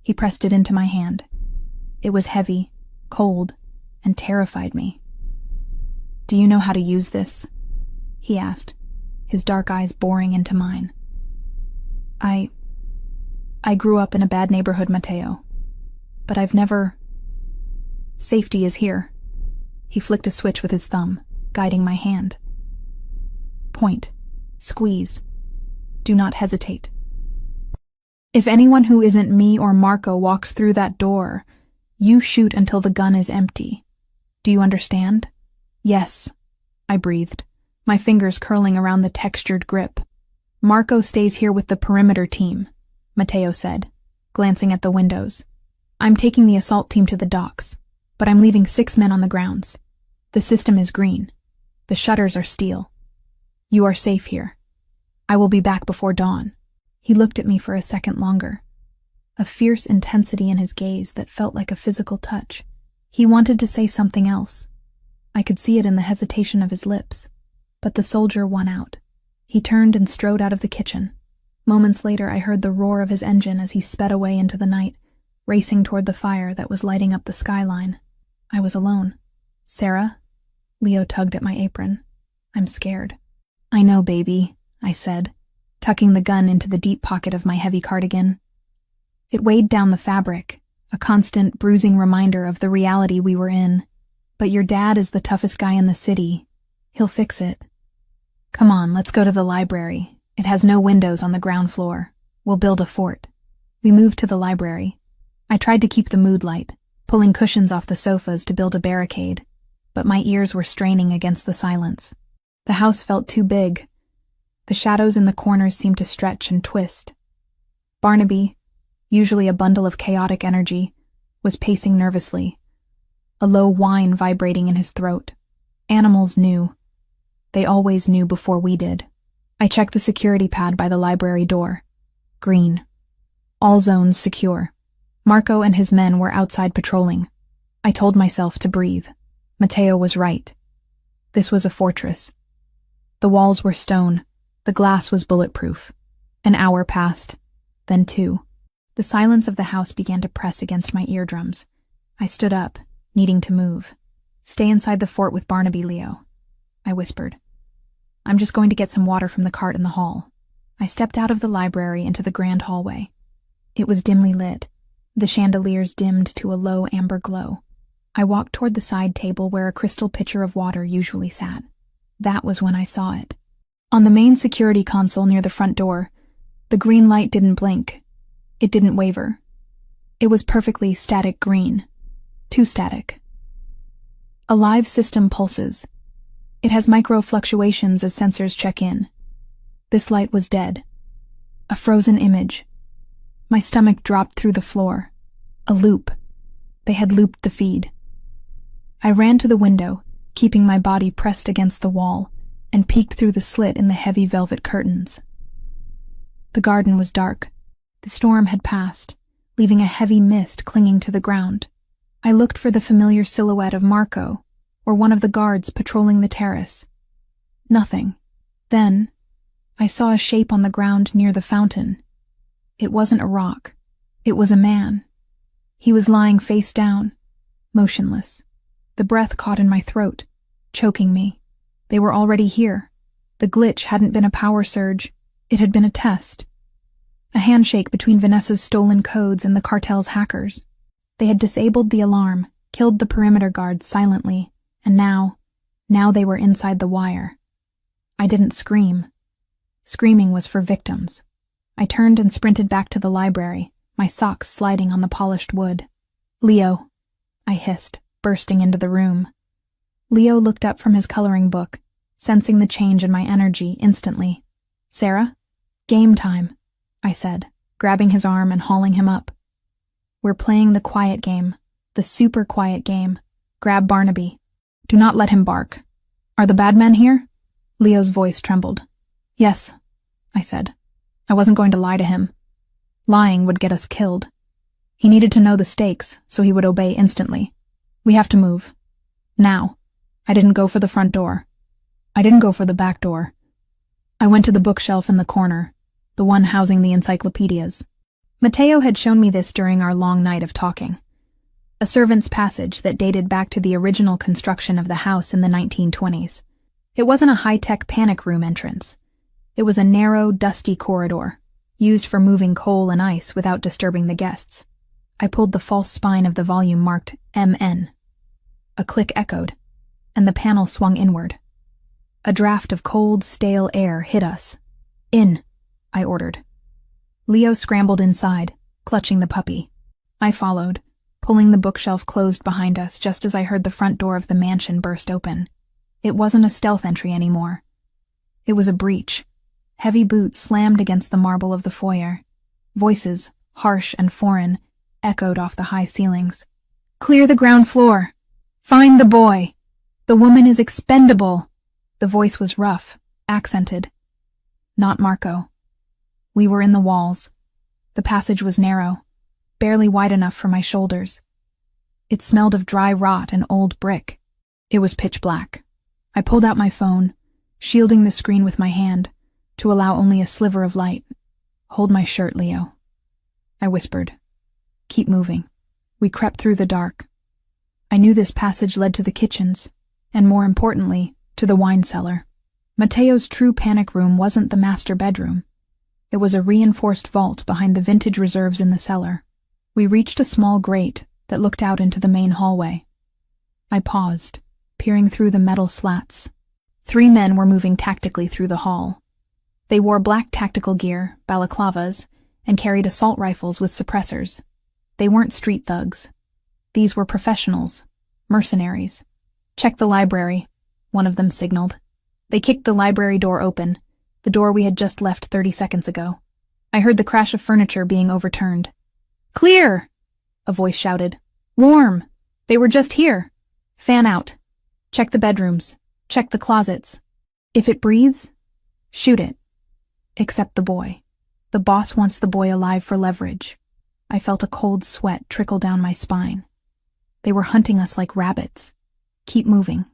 He pressed it into my hand. It was heavy, cold, and terrified me. "Do you know how to use this?" he asked, his dark eyes boring into mine. I grew up in a bad neighborhood, Matteo. But I've never... Safety is here." He flicked a switch with his thumb, guiding my hand. "Point. Squeeze. Do not hesitate. If anyone who isn't me or Marco walks through that door, you shoot until the gun is empty. Do you understand?" "Yes," I breathed, my fingers curling around the textured grip. "Marco stays here with the perimeter team," Matteo said, glancing at the windows. "I'm taking the assault team to the docks, but I'm leaving 6 men on the grounds. The system is green. The shutters are steel. You are safe here. I will be back before dawn." He looked at me for a second longer, a fierce intensity in his gaze that felt like a physical touch. He wanted to say something else. I could see it in the hesitation of his lips, but the soldier won out. He turned and strode out of the kitchen. Moments later, I heard the roar of his engine as he sped away into the night, racing toward the fire that was lighting up the skyline. I was alone. "Sarah?" Leo tugged at my apron. "I'm scared." "I know, baby," I said, tucking the gun into the deep pocket of my heavy cardigan. It weighed down the fabric, a constant, bruising reminder of the reality we were in. "But your dad is the toughest guy in the city. He'll fix it. Come on, let's go to the library. It has no windows on the ground floor. We'll build a fort." We moved to the library. I tried to keep the mood light, pulling cushions off the sofas to build a barricade, but my ears were straining against the silence. The house felt too big. The shadows in the corners seemed to stretch and twist. Barnaby, usually a bundle of chaotic energy, was pacing nervously, a low whine vibrating in his throat. Animals knew. They always knew before we did. I checked the security pad by the library door. Green. All zones secure. Marco and his men were outside patrolling. I told myself to breathe. Matteo was right. This was a fortress. The walls were stone. The glass was bulletproof. An hour passed, then 2. The silence of the house began to press against my eardrums. I stood up, needing to move. "Stay inside the fort with Barnaby, Leo," I whispered. "I'm just going to get some water from the cart in the hall." I stepped out of the library into the grand hallway. It was dimly lit, the chandeliers dimmed to a low amber glow. I walked toward the side table where a crystal pitcher of water usually sat. That was when I saw it. On the main security console near the front door, the green light didn't blink. It didn't waver. It was perfectly static green. Too static. A live system pulses. It has micro fluctuations as sensors check in. This light was dead. A frozen image. My stomach dropped through the floor. A loop. They had looped the feed. I ran to the window, keeping my body pressed against the wall, and peeked through the slit in the heavy velvet curtains. The garden was dark. The storm had passed, leaving a heavy mist clinging to the ground. I looked for the familiar silhouette of Marco, or one of the guards patrolling the terrace. Nothing. Then, I saw a shape on the ground near the fountain. It wasn't a rock. It was a man. He was lying face down, motionless. The breath caught in my throat, choking me. They were already here. The glitch hadn't been a power surge. It had been a test. A handshake between Vanessa's stolen codes and the cartel's hackers. They had disabled the alarm, killed the perimeter guards silently, and now they were inside the wire. I didn't scream. Screaming was for victims. I turned and sprinted back to the library, my socks sliding on the polished wood. "Leo," I hissed, bursting into the room. Leo looked up from his coloring book, sensing the change in my energy instantly. "Sarah? Game time," I said, grabbing his arm and hauling him up. "We're playing the quiet game, the super quiet game. Grab Barnaby. Do not let him bark. Are the bad men here?" Leo's voice trembled. "Yes," I said. I wasn't going to lie to him. Lying would get us killed. He needed to know the stakes, so he would obey instantly. "We have to move. Now." I didn't go for the front door. I didn't go for the back door. I went to the bookshelf in the corner, the one housing the encyclopedias. Matteo had shown me this during our long night of talking. A servant's passage that dated back to the original construction of the house in the 1920s. It wasn't a high-tech panic room entrance. It was a narrow, dusty corridor, used for moving coal and ice without disturbing the guests. I pulled the false spine of the volume marked MN. A click echoed, and the panel swung inward. A draft of cold, stale air hit us. "In," I ordered. Leo scrambled inside, clutching the puppy. I followed, pulling the bookshelf closed behind us just as I heard the front door of the mansion burst open. It wasn't a stealth entry anymore. It was a breach. Heavy boots slammed against the marble of the foyer. Voices, harsh and foreign, echoed off the high ceilings. "Clear the ground floor! Find the boy! The woman is expendable!" The voice was rough, accented. Not Marco. We were in the walls. The passage was narrow, barely wide enough for my shoulders. It smelled of dry rot and old brick. It was pitch black. I pulled out my phone, shielding the screen with my hand, to allow only a sliver of light. "Hold my shirt, Leo," I whispered. "Keep moving." We crept through the dark. I knew this passage led to the kitchens, and more importantly, to the wine cellar. Matteo's true panic room wasn't the master bedroom. It was a reinforced vault behind the vintage reserves in the cellar. We reached a small grate that looked out into the main hallway. I paused, peering through the metal slats. 3 men were moving tactically through the hall. They wore black tactical gear, balaclavas, and carried assault rifles with suppressors. They weren't street thugs. These were professionals, mercenaries. "Check the library," one of them signaled. They kicked the library door open, the door we had just left 30 seconds ago. I heard the crash of furniture being overturned. "Clear!" a voice shouted. "Warm! They were just here. Fan out. Check the bedrooms. Check the closets. If it breathes, shoot it. Except the boy. The boss wants the boy alive for leverage." I felt a cold sweat trickle down my spine. They were hunting us like rabbits. "Keep moving,"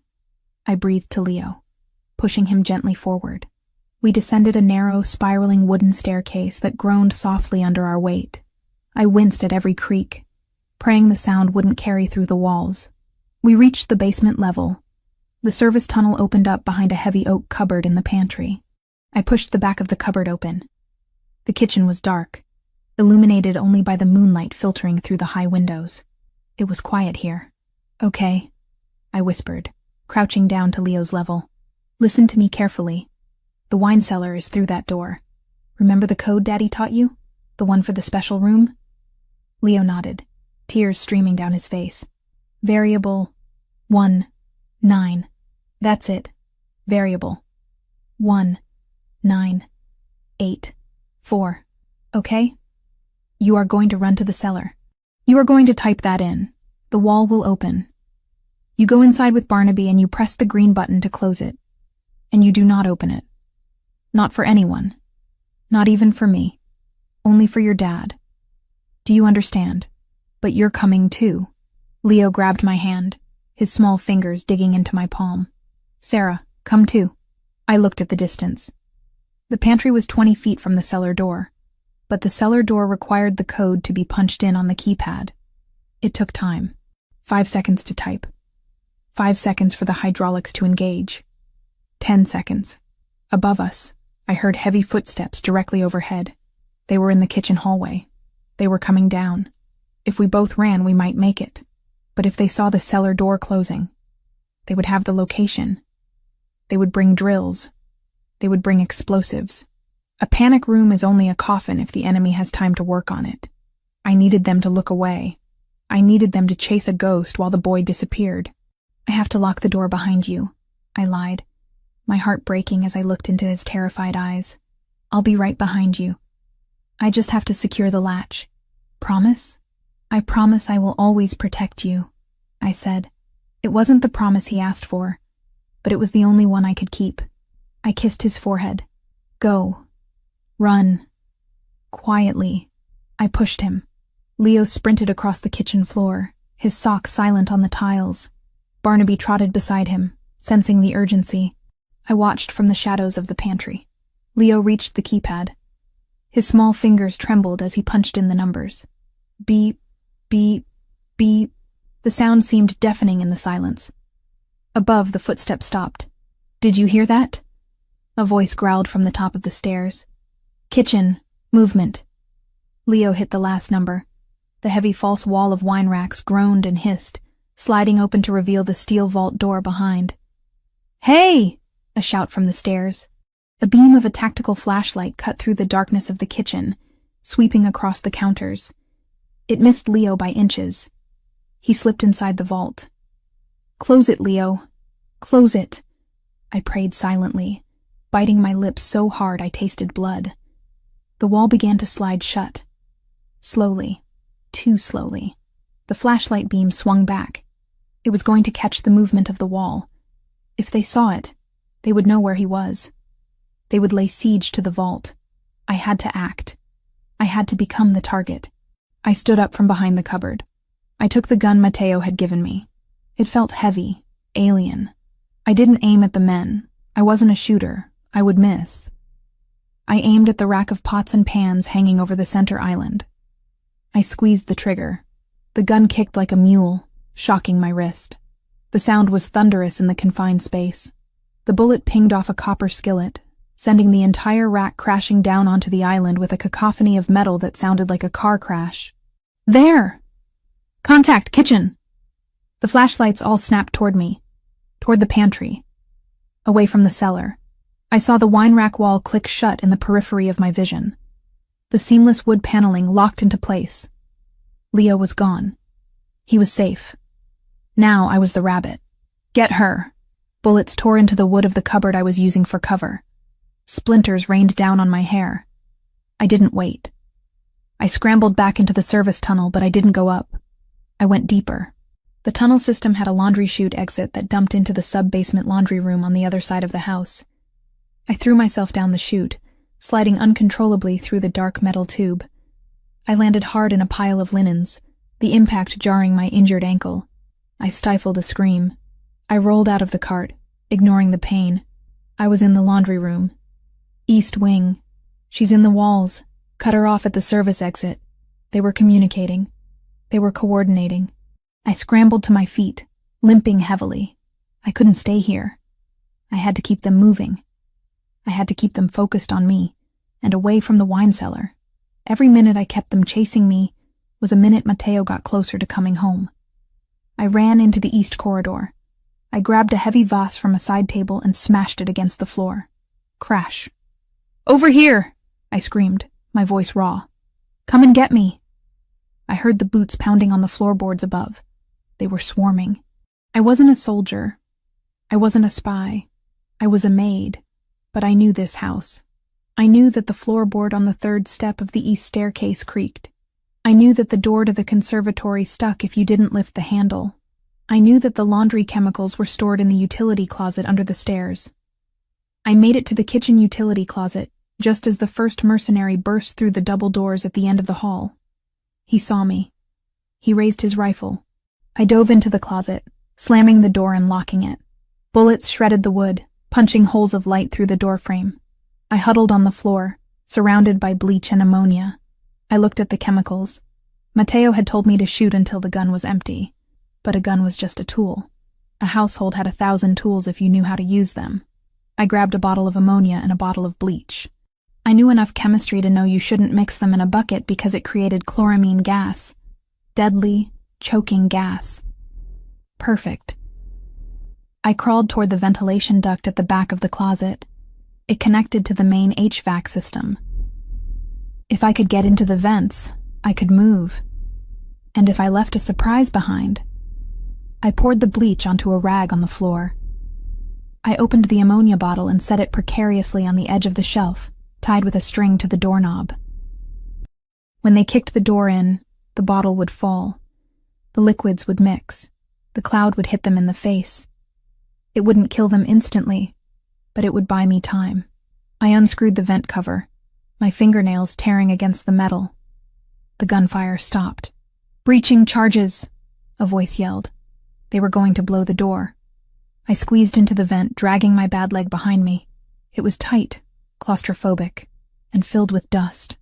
I breathed to Leo, pushing him gently forward. We descended a narrow, spiraling wooden staircase that groaned softly under our weight. I winced at every creak, praying the sound wouldn't carry through the walls. We reached the basement level. The service tunnel opened up behind a heavy oak cupboard in the pantry. I pushed the back of the cupboard open, The kitchen was dark, illuminated only by the moonlight filtering through the high windows. It was quiet here. "Okay," I whispered, crouching down to Leo's level. "Listen to me carefully. The wine cellar is through that door. Remember the code Daddy taught you? The one for the special room?" Leo nodded, tears streaming down his face. "Variable 1, 9. That's it. Variable 1, 9, 8, 4. Okay? You are going to run to the cellar. You are going to type that in. The wall will open. You go inside with Barnaby and you press the green button to close it. And you do not open it. Not for anyone. Not even for me. Only for your dad. Do you understand? But you're coming too." Leo grabbed my hand, his small fingers digging into my palm. "Sarah, come too." I looked at the distance. The pantry was 20 feet from the cellar door, but the cellar door required the code to be punched in on the keypad. It took time. 5 seconds to type. 5 seconds for the hydraulics to engage. 10 seconds. Above us, I heard heavy footsteps directly overhead. They were in the kitchen hallway. They were coming down. If we both ran, we might make it. But if they saw the cellar door closing, they would have the location. They would bring drills. They would bring explosives. A panic room is only a coffin if the enemy has time to work on it. I needed them to look away. I needed them to chase a ghost while the boy disappeared. "I have to lock the door behind you," I lied, my heart breaking as I looked into his terrified eyes. "I'll be right behind you. I just have to secure the latch. Promise?" "I promise I will always protect you," I said. It wasn't the promise he asked for, but it was the only one I could keep. I kissed his forehead. "Go. Run." Quietly, I pushed him. Leo sprinted across the kitchen floor, his socks silent on the tiles. Barnaby trotted beside him, sensing the urgency. I watched from the shadows of the pantry. Leo reached the keypad. His small fingers trembled as he punched in the numbers. Beep, beep, beep. The sound seemed deafening in the silence. Above, the footsteps stopped. "Did you hear that?" A voice growled from the top of the stairs. "Kitchen, movement." Leo hit the last number. The heavy false wall of wine racks groaned and hissed, sliding open to reveal the steel vault door behind. "Hey!" A shout from the stairs. A beam of a tactical flashlight cut through the darkness of the kitchen, sweeping across the counters. It missed Leo by inches. He slipped inside the vault. "Close it, Leo. Close it." I prayed silently, biting my lips so hard I tasted blood. The wall began to slide shut. Slowly. Too slowly. The flashlight beam swung back. It was going to catch the movement of the wall. If they saw it, they would know where he was. They would lay siege to the vault. I had to act. I had to become the target. I stood up from behind the cupboard. I took the gun Mateo had given me. It felt heavy, alien. I didn't aim at the men. I wasn't a shooter. I would miss. I aimed at the rack of pots and pans hanging over the center island. I squeezed the trigger. The gun kicked like a mule, shocking my wrist. The sound was thunderous in the confined space. The bullet pinged off a copper skillet, sending the entire rack crashing down onto the island with a cacophony of metal that sounded like a car crash. "There! Contact, kitchen!" The flashlights all snapped toward me, toward the pantry, away from the cellar. I saw the wine rack wall click shut in the periphery of my vision. The seamless wood paneling locked into place. Leo was gone. He was safe. Now I was the rabbit. "Get her!" Bullets tore into the wood of the cupboard I was using for cover. Splinters rained down on my hair. I didn't wait. I scrambled back into the service tunnel, but I didn't go up. I went deeper. The tunnel system had a laundry chute exit that dumped into the sub-basement laundry room on the other side of the house. I threw myself down the chute, sliding uncontrollably through the dark metal tube. I landed hard in a pile of linens, the impact jarring my injured ankle. I stifled a scream. I rolled out of the cart, ignoring the pain. I was in the laundry room. East wing. She's in the walls. Cut her off at the service exit. They were communicating. They were coordinating. I scrambled to my feet, limping heavily. I couldn't stay here. I had to keep them moving. I had to keep them focused on me, and away from the wine cellar. Every minute I kept them chasing me was a minute Matteo got closer to coming home. I ran into the east corridor. I grabbed a heavy vase from a side table and smashed it against the floor. Crash. "Over here!" I screamed, my voice raw. "Come and get me!" I heard the boots pounding on the floorboards above. They were swarming. I wasn't a soldier. I wasn't a spy. I was a maid. But I knew this house. I knew that the floorboard on the third step of the east staircase creaked. I knew that the door to the conservatory stuck if you didn't lift the handle. I knew that the laundry chemicals were stored in the utility closet under the stairs. I made it to the kitchen utility closet, just as the first mercenary burst through the double doors at the end of the hall. He saw me. He raised his rifle. I dove into the closet, slamming the door and locking it. Bullets shredded the wood, punching holes of light through the doorframe. I huddled on the floor, surrounded by bleach and ammonia. I looked at the chemicals. Matteo had told me to shoot until the gun was empty. But a gun was just a tool. A household had 1,000 tools if you knew how to use them. I grabbed a bottle of ammonia and a bottle of bleach. I knew enough chemistry to know you shouldn't mix them in a bucket because it created chloramine gas. Deadly, choking gas. Perfect. I crawled toward the ventilation duct at the back of the closet. It connected to the main HVAC system. If I could get into the vents, I could move. And if I left a surprise behind, I poured the bleach onto a rag on the floor. I opened the ammonia bottle and set it precariously on the edge of the shelf, tied with a string to the doorknob. When they kicked the door in, the bottle would fall. The liquids would mix. The cloud would hit them in the face. It wouldn't kill them instantly, but it would buy me time. I unscrewed the vent cover, my fingernails tearing against the metal. The gunfire stopped. "Breaching charges," a voice yelled. They were going to blow the door. I squeezed into the vent, dragging my bad leg behind me. It was tight, claustrophobic, and filled with dust.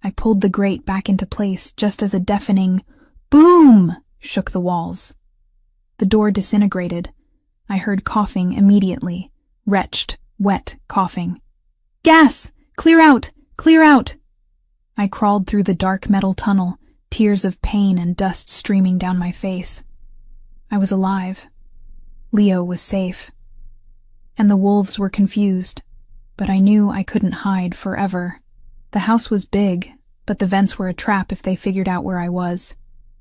I pulled the grate back into place just as a deafening boom shook the walls. The door disintegrated. I heard coughing immediately. Wretched, wet coughing. "Gas! Clear out! Clear out!" I crawled through the dark metal tunnel, tears of pain and dust streaming down my face. I was alive. Leo was safe. And the wolves were confused, but I knew I couldn't hide forever. The house was big, but the vents were a trap if they figured out where I was.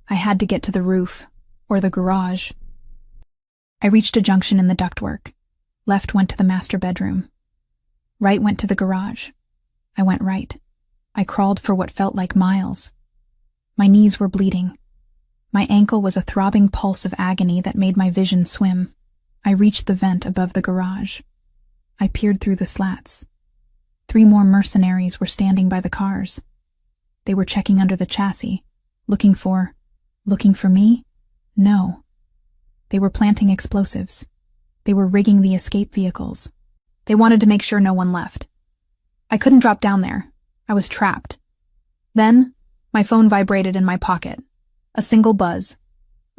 I had to get to the roof, or the garage. I reached a junction in the ductwork. Left went to the master bedroom. Right went to the garage. I went right. I crawled for what felt like miles. My knees were bleeding. My ankle was a throbbing pulse of agony that made my vision swim. I reached the vent above the garage. I peered through the slats. 3 more mercenaries were standing by the cars. They were checking under the chassis, looking for me? No. They were planting explosives. They were rigging the escape vehicles. They wanted to make sure no one left. I couldn't drop down there. I was trapped. Then, my phone vibrated in my pocket. A single buzz.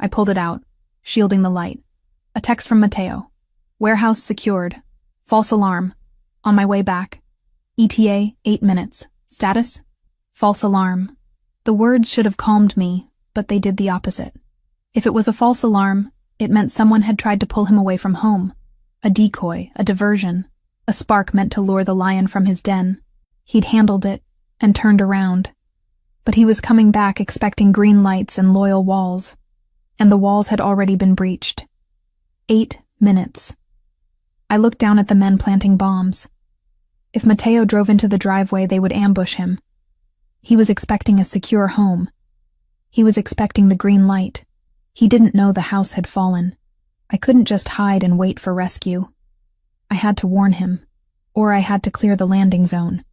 I pulled it out, shielding the light. A text from Matteo. "Warehouse secured. False alarm. On my way back. ETA 8 minutes. Status? False alarm." The words should have calmed me, but they did the opposite. If it was a false alarm, it meant someone had tried to pull him away from home. A decoy, a diversion, a spark meant to lure the lion from his den. He'd handled it and turned around. But he was coming back expecting green lights and loyal walls. And the walls had already been breached. 8 minutes. I looked down at the men planting bombs. If Matteo drove into the driveway, they would ambush him. He was expecting a secure home. He was expecting the green light. He didn't know the house had fallen. I couldn't just hide and wait for rescue. I had to warn him, or I had to clear the landing zone.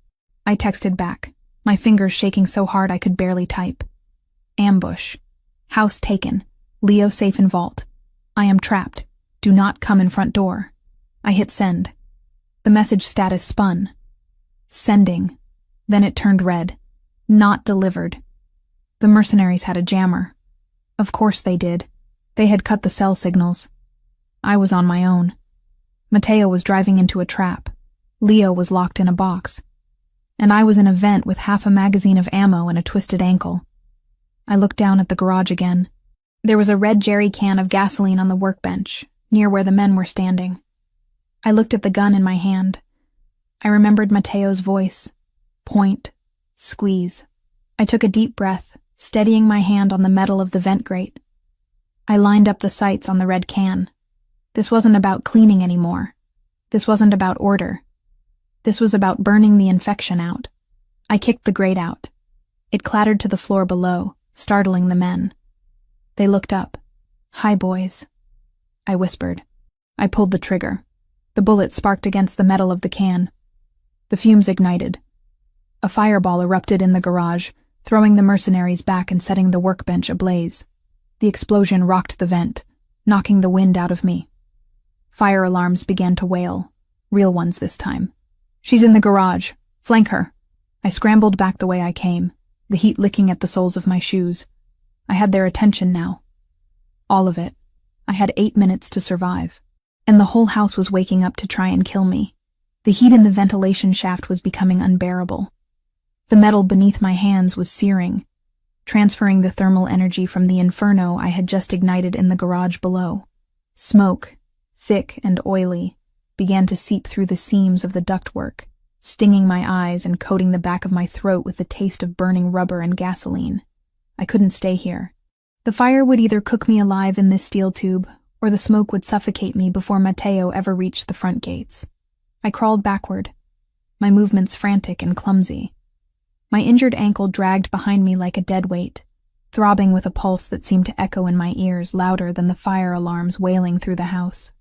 I texted back, my fingers shaking so hard I could barely type. Ambush. House taken. Leo safe in vault. I am trapped. Do not come in front door. I hit send. The message status spun. Sending. Then it turned red. Not delivered. The mercenaries had a jammer. Of course they did. They had cut the cell signals. I was on my own. Matteo was driving into a trap. Leo was locked in a box. and I was in a vent with half a magazine of ammo and a twisted ankle. I looked down at the garage again. There was a red jerry can of gasoline on the workbench, near where the men were standing. I looked at the gun in my hand. I remembered Mateo's voice. Point. Squeeze. I took a deep breath, steadying my hand on the metal of the vent grate. I lined up the sights on the red can. This wasn't about cleaning anymore. This wasn't about order. This was about burning the infection out. I kicked the grate out. It clattered to the floor below, startling the men. They looked up. "Hi, boys," I whispered. I pulled the trigger. The bullet sparked against the metal of the can. The fumes ignited. A fireball erupted in the garage, throwing the mercenaries back and setting the workbench ablaze. The explosion rocked the vent, knocking the wind out of me. Fire alarms began to wail, real ones this time. "She's in the garage. Flank her." I scrambled back the way I came, the heat licking at the soles of my shoes. I had their attention now. All of it. I had 8 minutes to survive. And the whole house was waking up to try and kill me. The heat in the ventilation shaft was becoming unbearable. The metal beneath my hands was searing, transferring the thermal energy from the inferno I had just ignited in the garage below. Smoke, thick and oily, began to seep through the seams of the ductwork, stinging my eyes and coating the back of my throat with the taste of burning rubber and gasoline. I couldn't stay here. The fire would either cook me alive in this steel tube, or the smoke would suffocate me before Mateo ever reached the front gates. I crawled backward, my movements frantic and clumsy. My injured ankle dragged behind me like a dead weight, throbbing with a pulse that seemed to echo in my ears louder than the fire alarms wailing through the house.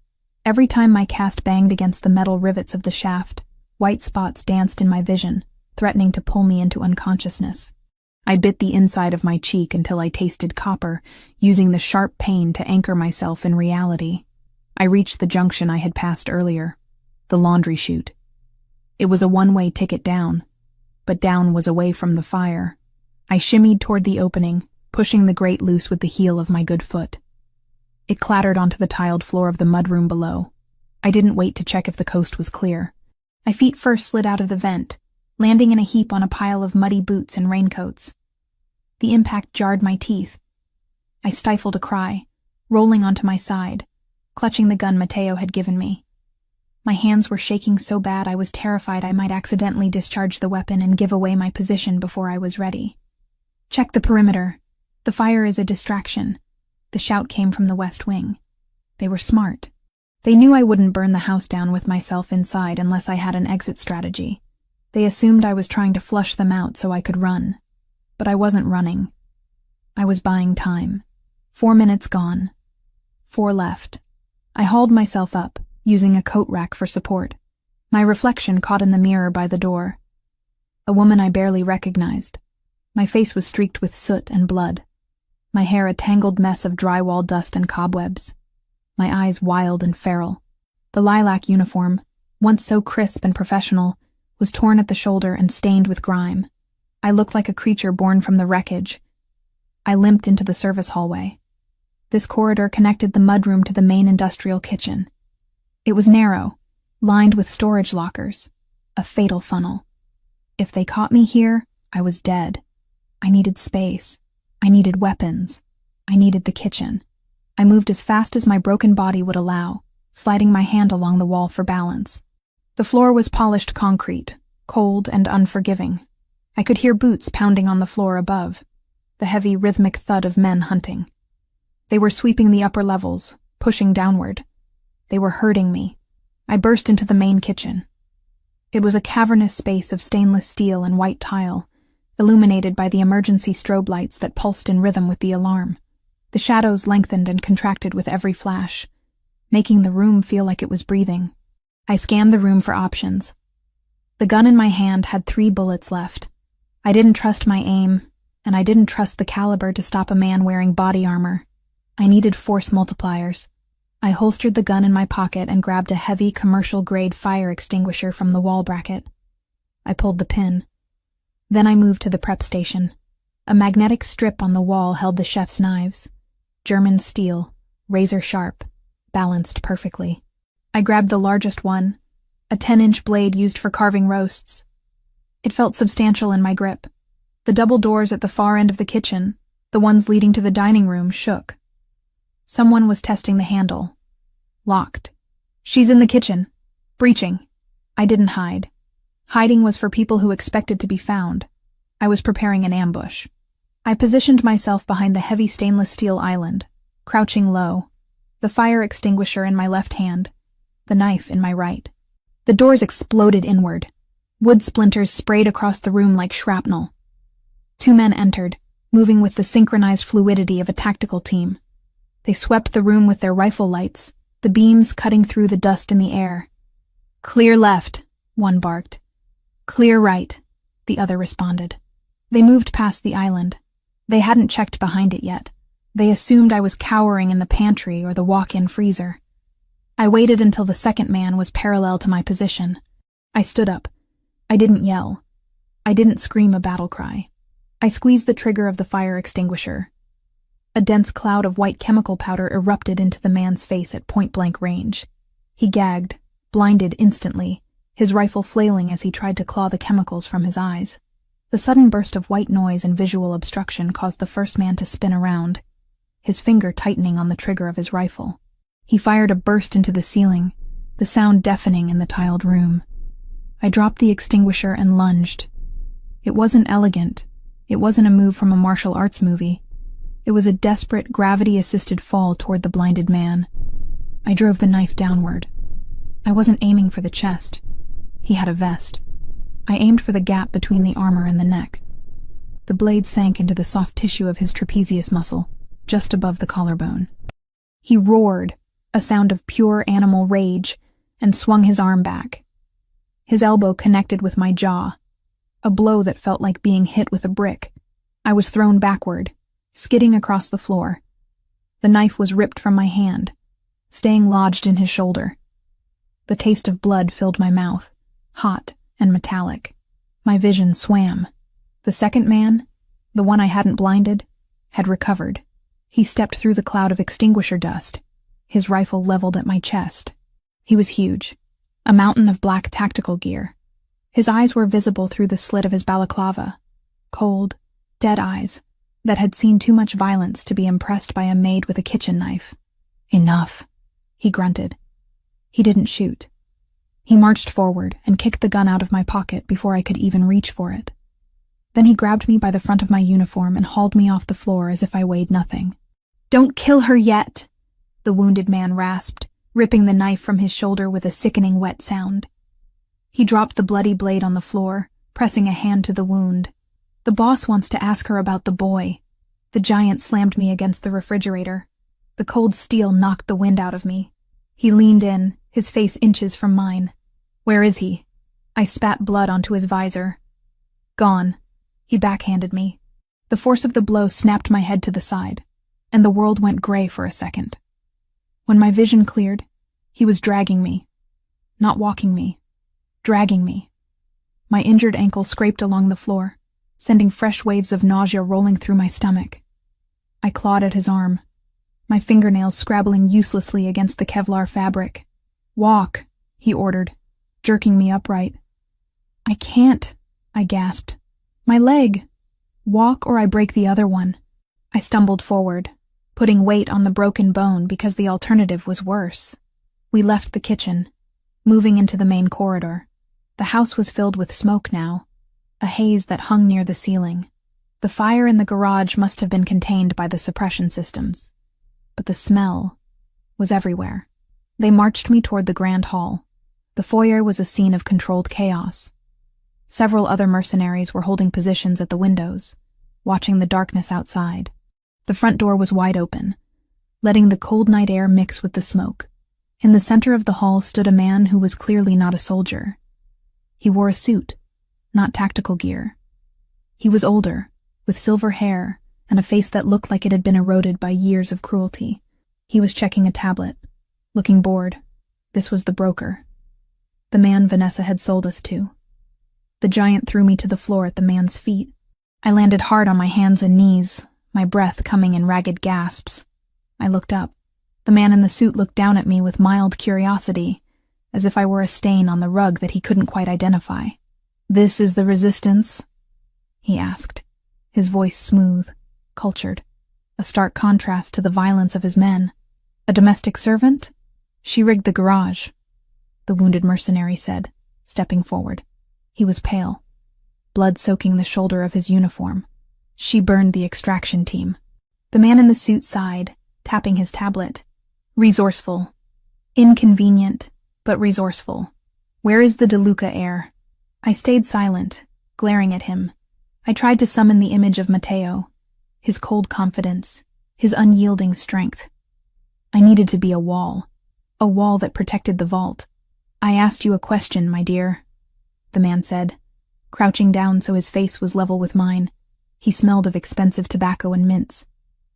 Every time my cast banged against the metal rivets of the shaft, white spots danced in my vision, threatening to pull me into unconsciousness. I bit the inside of my cheek until I tasted copper, using the sharp pain to anchor myself in reality. I reached the junction I had passed earlier, the laundry chute. It was a one-way ticket down, but down was away from the fire. I shimmied toward the opening, pushing the grate loose with the heel of my good foot. It clattered onto the tiled floor of the mudroom below. I didn't wait to check if the coast was clear. My feet first slid out of the vent, landing in a heap on a pile of muddy boots and raincoats. The impact jarred my teeth. I stifled a cry, rolling onto my side, clutching the gun Mateo had given me. My hands were shaking so bad I was terrified I might accidentally discharge the weapon and give away my position before I was ready. "Check the perimeter. The fire is a distraction." The shout came from the west wing. They were smart. They knew I wouldn't burn the house down with myself inside unless I had an exit strategy. They assumed I was trying to flush them out so I could run. But I wasn't running. I was buying time. 4 minutes gone. 4 left. I hauled myself up, using a coat rack for support. My reflection caught in the mirror by the door. A woman I barely recognized. My face was streaked with soot and blood. My hair a tangled mess of drywall dust and cobwebs. My eyes wild and feral. The lilac uniform, once so crisp and professional, was torn at the shoulder and stained with grime. I looked like a creature born from the wreckage. I limped into the service hallway. This corridor connected the mudroom to the main industrial kitchen. It was narrow, lined with storage lockers, a fatal funnel. If they caught me here, I was dead. I needed space. I needed weapons. I needed the kitchen. I moved as fast as my broken body would allow, sliding my hand along the wall for balance. The floor was polished concrete, cold and unforgiving. I could hear boots pounding on the floor above, the heavy rhythmic thud of men hunting. They were sweeping the upper levels, pushing downward. They were hurting me. I burst into the main kitchen. It was a cavernous space of stainless steel and white tile, illuminated by the emergency strobe lights that pulsed in rhythm with the alarm. The shadows lengthened and contracted with every flash, making the room feel like it was breathing. I scanned the room for options. The gun in my hand had 3 bullets left. I didn't trust my aim, and I didn't trust the caliber to stop a man wearing body armor. I needed force multipliers. I holstered the gun in my pocket and grabbed a heavy commercial-grade fire extinguisher from the wall bracket. I pulled the pin. Then I moved to the prep station. A magnetic strip on the wall held the chef's knives. German steel, razor-sharp, balanced perfectly. I grabbed the largest one, a 10-inch blade used for carving roasts. It felt substantial in my grip. The double doors at the far end of the kitchen, the ones leading to the dining room, shook. Someone was testing the handle. Locked. "She's in the kitchen. Breaching." I didn't hide. Hiding was for people who expected to be found. I was preparing an ambush. I positioned myself behind the heavy stainless steel island, crouching low, the fire extinguisher in my left hand, the knife in my right. The doors exploded inward. Wood splinters sprayed across the room like shrapnel. 2 men entered, moving with the synchronized fluidity of a tactical team. They swept the room with their rifle lights, the beams cutting through the dust in the air. "Clear left," one barked. "Clear right," the other responded. They moved past the island. They hadn't checked behind it yet. They assumed I was cowering in the pantry or the walk-in freezer. I waited until the second man was parallel to my position. I stood up. I didn't yell. I didn't scream a battle cry. I squeezed the trigger of the fire extinguisher. A dense cloud of white chemical powder erupted into the man's face at point-blank range. He gagged, blinded instantly, his rifle flailing as he tried to claw the chemicals from his eyes. The sudden burst of white noise and visual obstruction caused the first man to spin around, his finger tightening on the trigger of his rifle. He fired a burst into the ceiling, the sound deafening in the tiled room. I dropped the extinguisher and lunged. It wasn't elegant. It wasn't a move from a martial arts movie. It was a desperate, gravity-assisted fall toward the blinded man. I drove the knife downward. I wasn't aiming for the chest. He had a vest. I aimed for the gap between the armor and the neck. The blade sank into the soft tissue of his trapezius muscle, just above the collarbone. He roared, a sound of pure animal rage, and swung his arm back. His elbow connected with my jaw, a blow that felt like being hit with a brick. I was thrown backward, skidding across the floor. The knife was ripped from my hand, staying lodged in his shoulder. The taste of blood filled my mouth, hot and metallic. My vision swam. The second man, the one I hadn't blinded, had recovered. He stepped through the cloud of extinguisher dust, his rifle leveled at my chest. He was huge, a mountain of black tactical gear. His eyes were visible through the slit of his balaclava, cold, dead eyes that had seen too much violence to be impressed by a maid with a kitchen knife. "Enough," he grunted. He didn't shoot. He marched forward and kicked the gun out of my pocket before I could even reach for it. Then he grabbed me by the front of my uniform and hauled me off the floor as if I weighed nothing. "Don't kill her yet," the wounded man rasped, ripping the knife from his shoulder with a sickening wet sound. He dropped the bloody blade on the floor, pressing a hand to the wound. "The boss wants to ask her about the boy." The giant slammed me against the refrigerator. The cold steel knocked the wind out of me. He leaned in, his face inches from mine. "Where is he?" I spat blood onto his visor. "Gone." He backhanded me. The force of the blow snapped my head to the side, and the world went gray for a second. When my vision cleared, he was dragging me. Not walking me. Dragging me. My injured ankle scraped along the floor, sending fresh waves of nausea rolling through my stomach. I clawed at his arm, my fingernails scrabbling uselessly against the Kevlar fabric. "Walk," he ordered, jerking me upright. "I can't," I gasped. "My leg. Walk or I break the other one." I stumbled forward, putting weight on the broken bone because the alternative was worse. We left the kitchen, moving into the main corridor. The house was filled with smoke now, a haze that hung near the ceiling. The fire in the garage must have been contained by the suppression systems. But the smell was everywhere. They marched me toward the grand hall. The foyer was a scene of controlled chaos. Several other mercenaries were holding positions at the windows, watching the darkness outside. The front door was wide open, letting the cold night air mix with the smoke. In the center of the hall stood a man who was clearly not a soldier. He wore a suit, not tactical gear. He was older, with silver hair and a face that looked like it had been eroded by years of cruelty. He was checking a tablet, looking bored. This was the broker, the man Vanessa had sold us to. The giant threw me to the floor at the man's feet. I landed hard on my hands and knees, my breath coming in ragged gasps. I looked up. The man in the suit looked down at me with mild curiosity, as if I were a stain on the rug that he couldn't quite identify. "This is the resistance?" he asked, his voice smooth, cultured, a stark contrast to the violence of his men. "A domestic servant?" "She rigged the garage," the wounded mercenary said, stepping forward. He was pale, blood soaking the shoulder of his uniform. "She burned the extraction team." The man in the suit sighed, tapping his tablet. "Resourceful. Inconvenient, but resourceful. Where is the DeLuca heir?" I stayed silent, glaring at him. I tried to summon the image of Matteo, his cold confidence, his unyielding strength. I needed to be a wall that protected the vault. "I asked you a question, my dear," the man said, crouching down so his face was level with mine. He smelled of expensive tobacco and mints.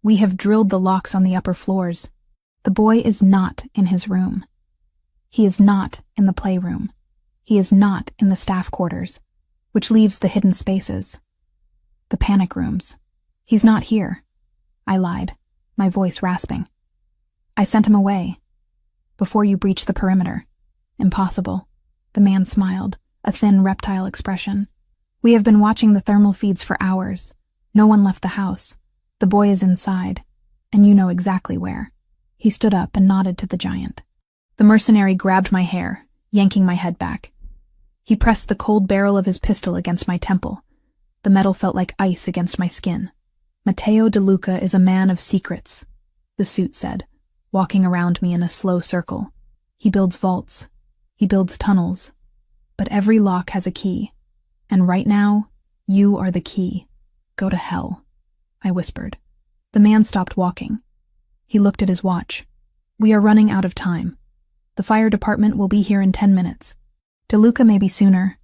"We have drilled the locks on the upper floors. The boy is not in his room. He is not in the playroom. He is not in the staff quarters, which leaves the hidden spaces. The panic rooms. He's not here." I lied, my voice rasping. "I sent him away. Before you breach the perimeter." "Impossible." The man smiled, a thin reptile expression. "We have been watching the thermal feeds for hours. No one left the house. The boy is inside, and you know exactly where." He stood up and nodded to the giant. The mercenary grabbed my hair, yanking my head back. He pressed the cold barrel of his pistol against my temple. The metal felt like ice against my skin. "Matteo DeLuca is a man of secrets," the suit said, walking around me in a slow circle. "He builds vaults. He builds tunnels. But every lock has a key. And right now, you are the key. Go to hell," I whispered. The man stopped walking. He looked at his watch. "We are running out of time. The fire department will be here in 10 minutes. DeLuca may be sooner.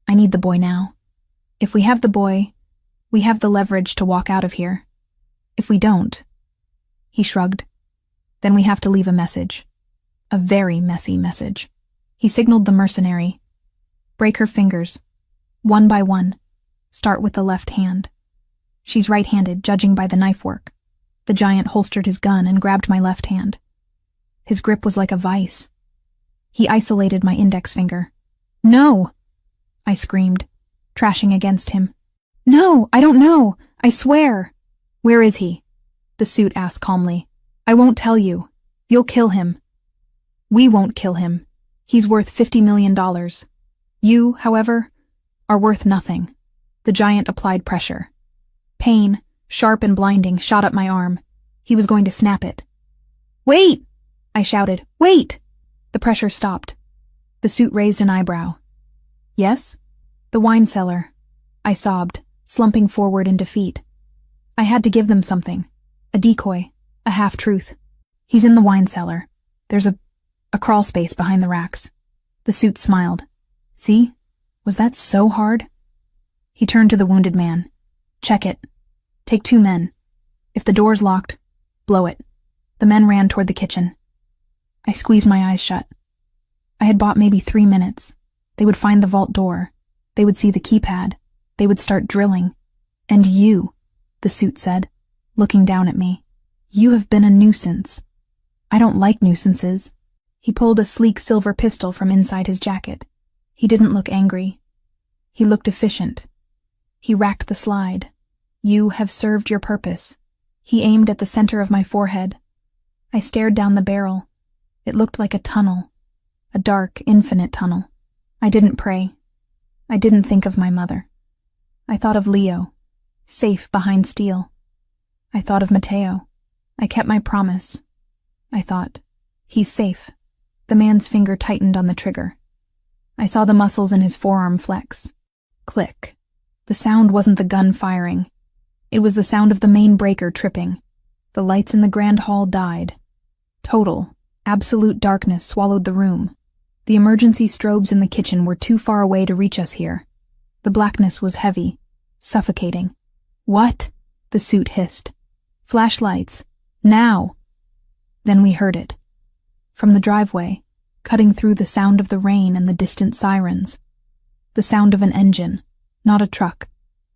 I need the boy now. If we have the boy, we have the leverage to walk out of here. If we don't," he shrugged, "then we have to leave a message. A very messy message." He signaled the mercenary. "Break her fingers. One by one. Start with the left hand. She's right-handed, judging by the knife work." The giant holstered his gun and grabbed my left hand. His grip was like a vice. He isolated my index finger. "No!" I screamed, trashing against him. "No, I don't know. I swear." "Where is he?" the suit asked calmly. "I won't tell you. You'll kill him." "We won't kill him. He's worth $50 million. You, however, are worth nothing." The giant applied pressure. Pain, sharp and blinding, shot up my arm. He was going to snap it. "Wait!" I shouted. "Wait!" The pressure stopped. The suit raised an eyebrow. "Yes?" "The wine cellar," I sobbed, slumping forward in defeat. I had to give them something. A decoy, a half-truth. "He's in the wine cellar. There's a crawl space behind the racks." The suit smiled. "See? Was that so hard?" He turned to the wounded man. "Check it. Take 2 men. If the door's locked, blow it." The men ran toward the kitchen. I squeezed my eyes shut. I had bought maybe 3 minutes. They would find the vault door. They would see the keypad. They would start drilling. "And you," the suit said, looking down at me. "You have been a nuisance." "I don't like nuisances." He pulled a sleek silver pistol from inside his jacket. He didn't look angry. He looked efficient. He racked the slide. "You have served your purpose." He aimed at the center of my forehead. I stared down the barrel. It looked like a tunnel. A dark, infinite tunnel. I didn't pray. I didn't think of my mother. I thought of Leo, safe behind steel. I thought of Matteo. I kept my promise. I thought, he's safe. The man's finger tightened on the trigger. I saw the muscles in his forearm flex. Click. The sound wasn't the gun firing. It was the sound of the main breaker tripping. The lights in the grand hall died. Total, absolute darkness swallowed the room. The emergency strobes in the kitchen were too far away to reach us here. The blackness was heavy, suffocating. "What?" the suit hissed. "Flashlights. Now!" Then we heard it. From the driveway, cutting through the sound of the rain and the distant sirens. The sound of an engine, not a truck,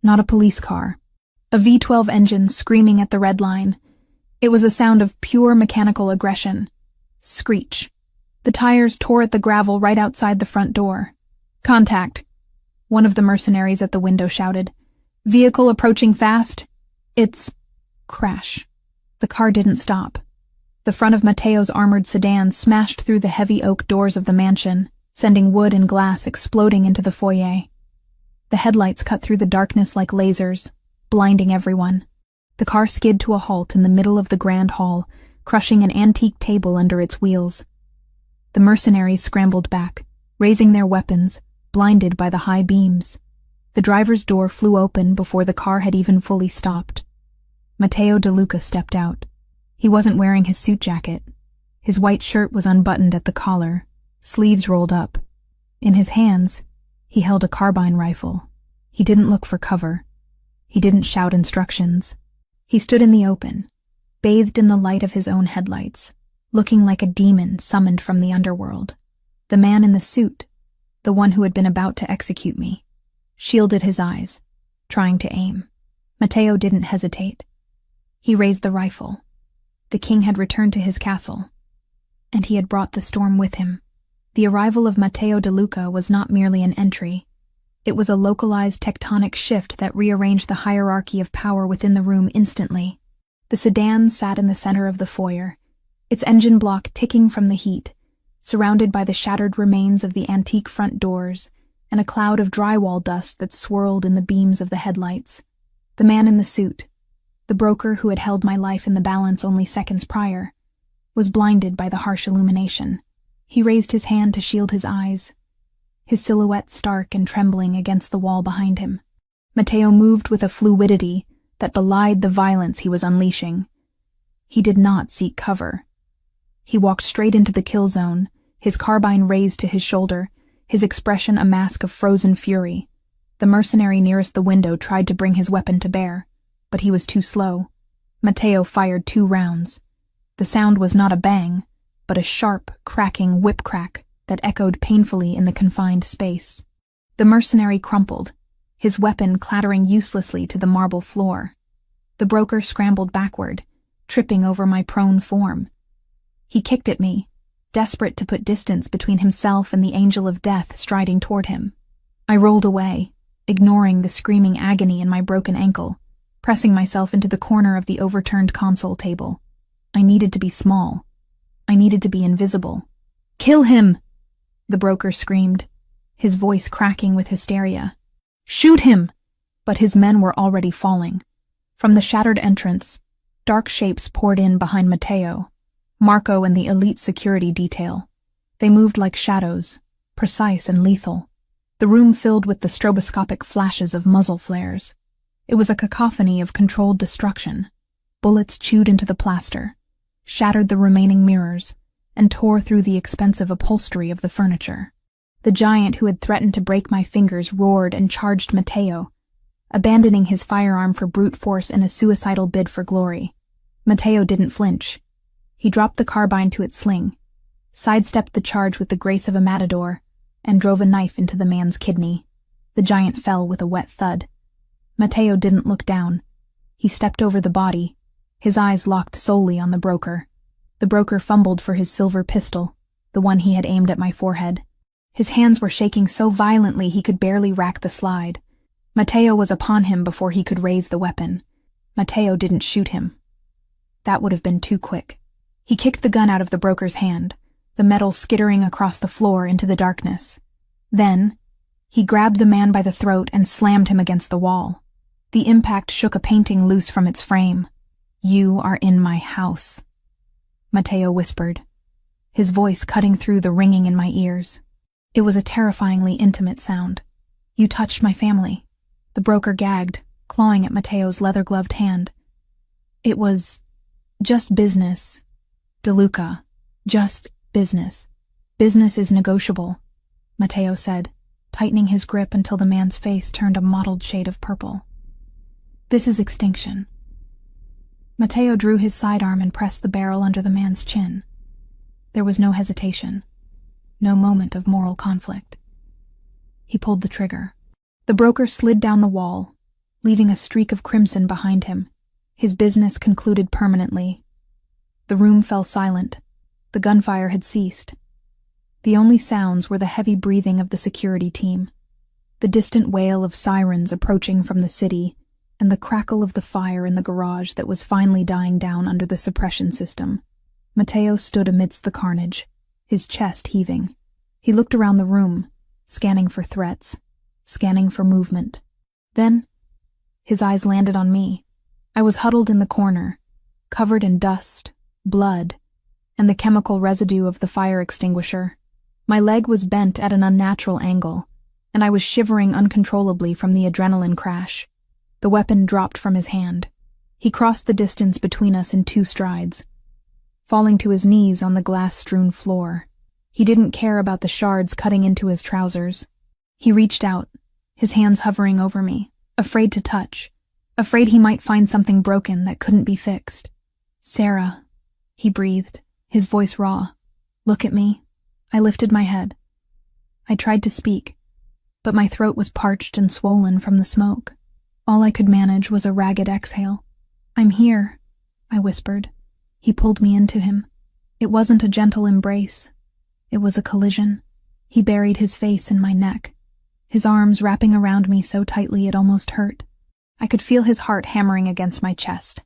not a police car. A V12 engine screaming at the red line. It was a sound of pure mechanical aggression. Screech. The tires tore at the gravel right outside the front door. "Contact." One of the mercenaries at the window shouted, "Vehicle approaching fast." It's... Crash. The car didn't stop. The front of Mateo's armored sedan smashed through the heavy oak doors of the mansion, sending wood and glass exploding into the foyer. The headlights cut through the darkness like lasers, blinding everyone. The car skid to a halt in the middle of the grand hall, crushing an antique table under its wheels. The mercenaries scrambled back, raising their weapons, blinded by the high beams. The driver's door flew open before the car had even fully stopped. Matteo De Luca stepped out. He wasn't wearing his suit jacket. His white shirt was unbuttoned at the collar, sleeves rolled up. In his hands, he held a carbine rifle. He didn't look for cover. He didn't shout instructions. He stood in the open, bathed in the light of his own headlights, looking like a demon summoned from the underworld. The man in the suit, the one who had been about to execute me, shielded his eyes, trying to aim. Matteo didn't hesitate. He raised the rifle. The king had returned to his castle, and he had brought the storm with him. The arrival of Matteo De Luca was not merely an entry. It was a localized tectonic shift that rearranged the hierarchy of power within the room instantly. The sedan sat in the center of the foyer, its engine block ticking from the heat, surrounded by the shattered remains of the antique front doors and a cloud of drywall dust that swirled in the beams of the headlights. The man in the suit, the broker who had held my life in the balance only seconds prior, was blinded by the harsh illumination. He raised his hand to shield his eyes, his silhouette stark and trembling against the wall behind him. Matteo moved with a fluidity that belied the violence he was unleashing. He did not seek cover. He walked straight into the kill zone, his carbine raised to his shoulder, his expression a mask of frozen fury. The mercenary nearest the window tried to bring his weapon to bear, but he was too slow. Matteo fired 2 rounds. The sound was not a bang, but a sharp, cracking whip-crack that echoed painfully in the confined space. The mercenary crumpled, his weapon clattering uselessly to the marble floor. The broker scrambled backward, tripping over my prone form. He kicked at me, desperate to put distance between himself and the angel of death striding toward him. I rolled away, ignoring the screaming agony in my broken ankle, pressing myself into the corner of the overturned console table. I needed to be small. I needed to be invisible. "Kill him!" the broker screamed, his voice cracking with hysteria. "Shoot him!" But his men were already falling. From the shattered entrance, dark shapes poured in behind Matteo, Marco and the elite security detail. They moved like shadows, precise and lethal. The room filled with the stroboscopic flashes of muzzle flares. It was a cacophony of controlled destruction. Bullets chewed into the plaster, shattered the remaining mirrors, and tore through the expensive upholstery of the furniture. The giant who had threatened to break my fingers roared and charged Matteo, abandoning his firearm for brute force in a suicidal bid for glory. Matteo didn't flinch. He dropped the carbine to its sling, sidestepped the charge with the grace of a matador, and drove a knife into the man's kidney. The giant fell with a wet thud. Matteo didn't look down. He stepped over the body, his eyes locked solely on the broker. The broker fumbled for his silver pistol, the one he had aimed at my forehead. His hands were shaking so violently he could barely rack the slide. Matteo was upon him before he could raise the weapon. Matteo didn't shoot him. That would have been too quick. He kicked the gun out of the broker's hand, the metal skittering across the floor into the darkness. Then, he grabbed the man by the throat and slammed him against the wall. The impact shook a painting loose from its frame. "You are in my house," Matteo whispered, his voice cutting through the ringing in my ears. It was a terrifyingly intimate sound. "You touched my family." The broker gagged, clawing at Matteo's leather-gloved hand. "It was just business, De Luca. Just business. Business is negotiable," Matteo said, tightening his grip until the man's face turned a mottled shade of purple. "This is extinction." Matteo drew his sidearm and pressed the barrel under the man's chin. There was no hesitation, no moment of moral conflict. He pulled the trigger. The broker slid down the wall, leaving a streak of crimson behind him. His business concluded permanently. The room fell silent. The gunfire had ceased. The only sounds were the heavy breathing of the security team, the distant wail of sirens approaching from the city, and the crackle of the fire in the garage that was finally dying down under the suppression system. Matteo stood amidst the carnage, his chest heaving. He looked around the room, scanning for threats, scanning for movement. Then, his eyes landed on me. I was huddled in the corner, covered in dust, blood, and the chemical residue of the fire extinguisher. My leg was bent at an unnatural angle, and I was shivering uncontrollably from the adrenaline crash. The weapon dropped from his hand. He crossed the distance between us in 2 strides, falling to his knees on the glass-strewn floor. He didn't care about the shards cutting into his trousers. He reached out, his hands hovering over me, afraid to touch, afraid he might find something broken that couldn't be fixed. "Sarah," he breathed, his voice raw. "Look at me." I lifted my head. I tried to speak, but my throat was parched and swollen from the smoke. All I could manage was a ragged exhale. "I'm here," I whispered. He pulled me into him. It wasn't a gentle embrace. It was a collision. He buried his face in my neck, his arms wrapping around me so tightly it almost hurt. I could feel his heart hammering against my chest,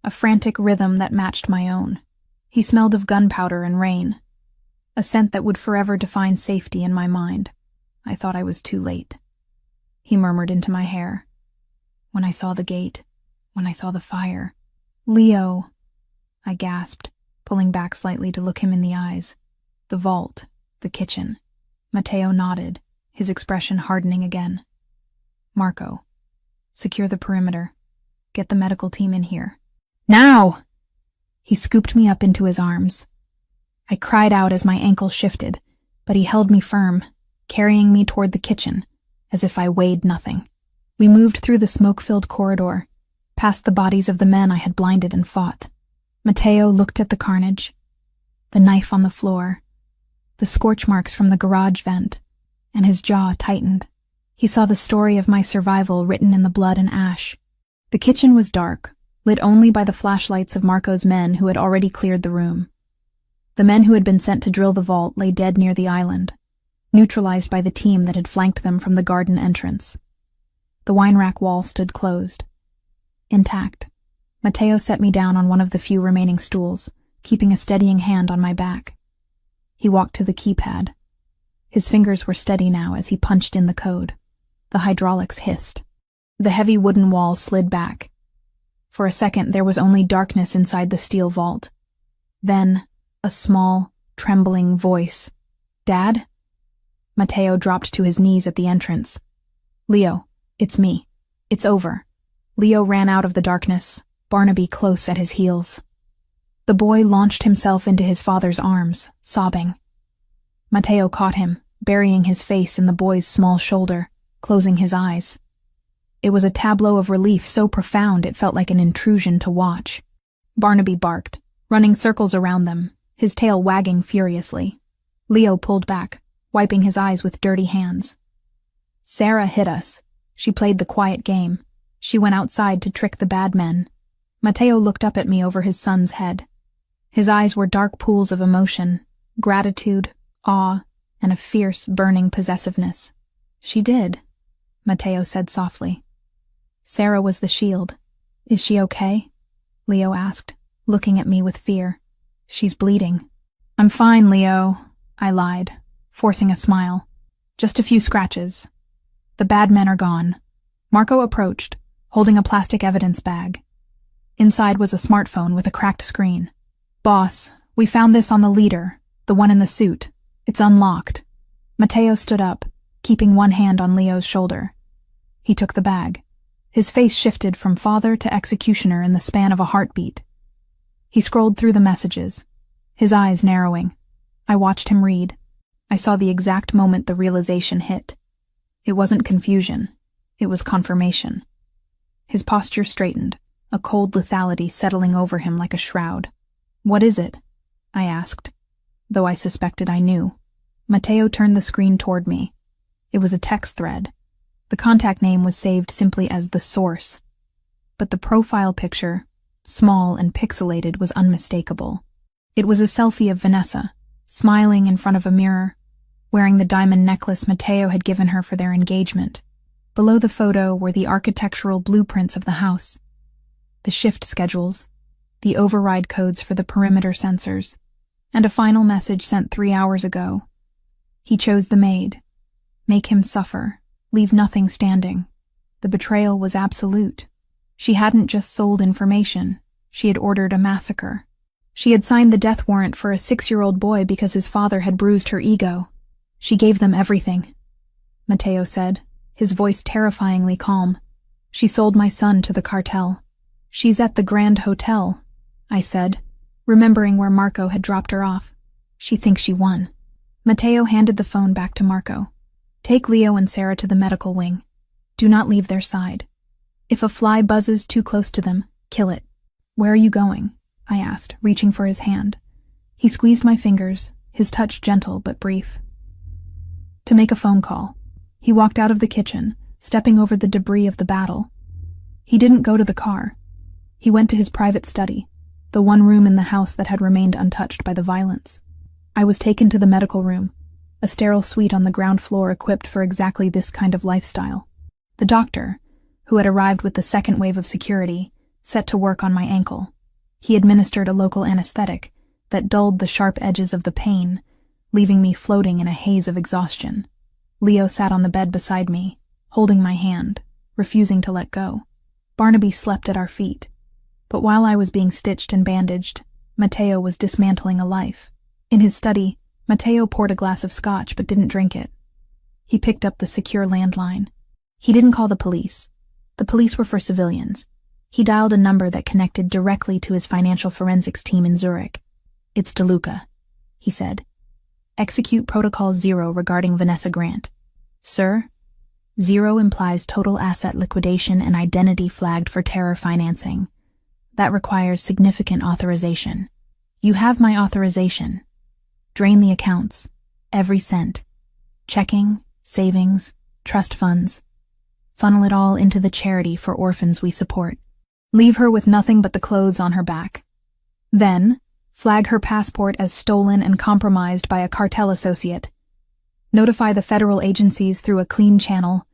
a frantic rhythm that matched my own. He smelled of gunpowder and rain, a scent that would forever define safety in my mind. I thought I was too late. He murmured into my hair. "When I saw the gate, when I saw the fire." "Leo," I gasped, pulling back slightly to look him in the eyes. "The vault, the kitchen." Matteo nodded, his expression hardening again. "Marco, secure the perimeter. Get the medical team in here." "Now!" He scooped me up into his arms. I cried out as my ankle shifted, but he held me firm, carrying me toward the kitchen, as if I weighed nothing. We moved through the smoke-filled corridor, past the bodies of the men I had blinded and fought. Matteo looked at the carnage, the knife on the floor, the scorch marks from the garage vent, and his jaw tightened. He saw the story of my survival written in the blood and ash. The kitchen was dark, lit only by the flashlights of Marco's men who had already cleared the room. The men who had been sent to drill the vault lay dead near the island, neutralized by the team that had flanked them from the garden entrance. The wine rack wall stood closed, intact. Matteo set me down on one of the few remaining stools, keeping a steadying hand on my back. He walked to the keypad. His fingers were steady now as he punched in the code. The hydraulics hissed. The heavy wooden wall slid back. For a second, there was only darkness inside the steel vault. Then, a small, trembling voice. "Dad?" Matteo dropped to his knees at the entrance. "Leo, it's me. It's over." Leo ran out of the darkness, Barnaby close at his heels. The boy launched himself into his father's arms, sobbing. Matteo caught him, burying his face in the boy's small shoulder, closing his eyes. It was a tableau of relief so profound it felt like an intrusion to watch. Barnaby barked, running circles around them, his tail wagging furiously. Leo pulled back, wiping his eyes with dirty hands. "Sarah hit us. She played the quiet game. She went outside to trick the bad men." Matteo looked up at me over his son's head. His eyes were dark pools of emotion, gratitude, awe, and a fierce, burning possessiveness. "She did," Matteo said softly. "Sarah was the shield. Is she okay?" Leo asked, looking at me with fear. "She's bleeding." "I'm fine, Leo," I lied, forcing a smile. "Just a few scratches. The bad men are gone." Marco approached, holding a plastic evidence bag. Inside was a smartphone with a cracked screen. "Boss, we found this on the leader, the one in the suit. It's unlocked." Matteo stood up, keeping one hand on Leo's shoulder. He took the bag. His face shifted from father to executioner in the span of a heartbeat. He scrolled through the messages, his eyes narrowing. I watched him read. I saw the exact moment the realization hit. It wasn't confusion. It was confirmation. His posture straightened, a cold lethality settling over him like a shroud. "What is it?" I asked, though I suspected I knew. Matteo turned the screen toward me. It was a text thread. The contact name was saved simply as The Source. But the profile picture, small and pixelated, was unmistakable. It was a selfie of Vanessa, smiling in front of a mirror, wearing the diamond necklace Matteo had given her for their engagement. Below the photo were the architectural blueprints of the house, the shift schedules, the override codes for the perimeter sensors, and a final message sent 3 hours ago. He chose the maid. Make him suffer. Leave nothing standing. The betrayal was absolute. She hadn't just sold information. She had ordered a massacre. She had signed the death warrant for a 6-year-old boy because his father had bruised her ego. She gave them everything, Matteo said, his voice terrifyingly calm. She sold my son to the cartel. She's at the Grand Hotel, I said, remembering where Marco had dropped her off. She thinks she won. Matteo handed the phone back to Marco. Take Leo and Sarah to the medical wing. Do not leave their side. If a fly buzzes too close to them, kill it. Where are you going? I asked, reaching for his hand. He squeezed my fingers, his touch gentle but brief. To make a phone call. He walked out of the kitchen, stepping over the debris of the battle. He didn't go to the car. He went to his private study, the one room in the house that had remained untouched by the violence. I was taken to the medical room, a sterile suite on the ground floor equipped for exactly this kind of lifestyle. The doctor, who had arrived with the second wave of security, set to work on my ankle. He administered a local anesthetic that dulled the sharp edges of the pain, leaving me floating in a haze of exhaustion. Leo sat on the bed beside me, holding my hand, refusing to let go. Barnaby slept at our feet. But while I was being stitched and bandaged, Matteo was dismantling a life. In his study, Matteo poured a glass of scotch but didn't drink it. He picked up the secure landline. He didn't call the police. The police were for civilians. He dialed a number that connected directly to his financial forensics team in Zurich. It's DeLuca, he said. Execute Protocol 0 regarding Vanessa Grant. Sir? 0 implies total asset liquidation and identity flagged for terror financing. That requires significant authorization. You have my authorization. Drain the accounts. Every cent. Checking, savings, trust funds. Funnel it all into the charity for orphans we support. Leave her with nothing but the clothes on her back. Then, flag her passport as stolen and compromised by a cartel associate. Notify the federal agencies through a clean channel.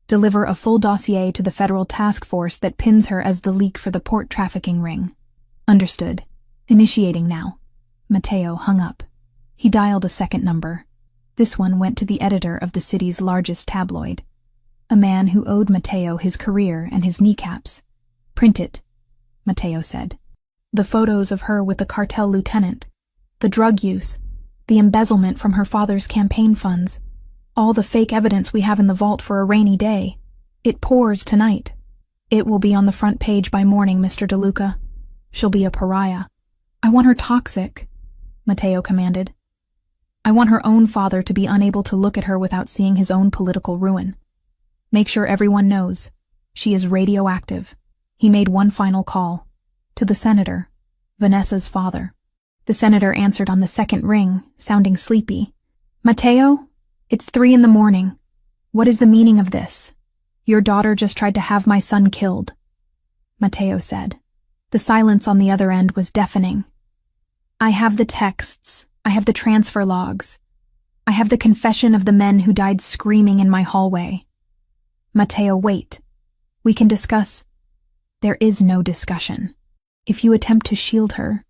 Deliver a full dossier to the federal task force that pins her as the leak for the port trafficking ring. Understood. Initiating now. Matteo hung up. He dialed a second number. This one went to the editor of the city's largest tabloid. A man who owed Matteo his career and his kneecaps. Print it, Matteo said. The photos of her with the cartel lieutenant, the drug use, the embezzlement from her father's campaign funds, all the fake evidence we have in the vault for a rainy day. It pours tonight. It will be on the front page by morning, Mr. DeLuca. She'll be a pariah. I want her toxic, Matteo commanded. I want her own father to be unable to look at her without seeing his own political ruin. Make sure everyone knows. She is radioactive. He made one final call. To the senator, Vanessa's father. The senator answered on the second ring, sounding sleepy. Matteo? It's 3 a.m. What is the meaning of this? Your daughter just tried to have my son killed, Matteo said. The silence on the other end was deafening. I have the texts. I have the transfer logs. I have the confession of the men who died screaming in my hallway. Matteo, wait. We can discuss. There is no discussion. If you attempt to shield her,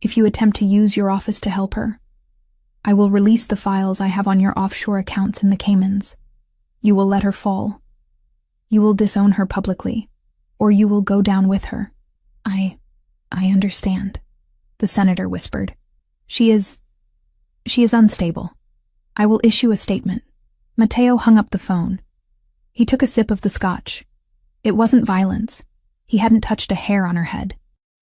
if you attempt to use your office to help her, I will release the files I have on your offshore accounts in the Caymans. You will let her fall. You will disown her publicly, or you will go down with her. I understand, the senator whispered. She is unstable. I will issue a statement. Matteo hung up the phone. He took a sip of the scotch. It wasn't violence. He hadn't touched a hair on her head.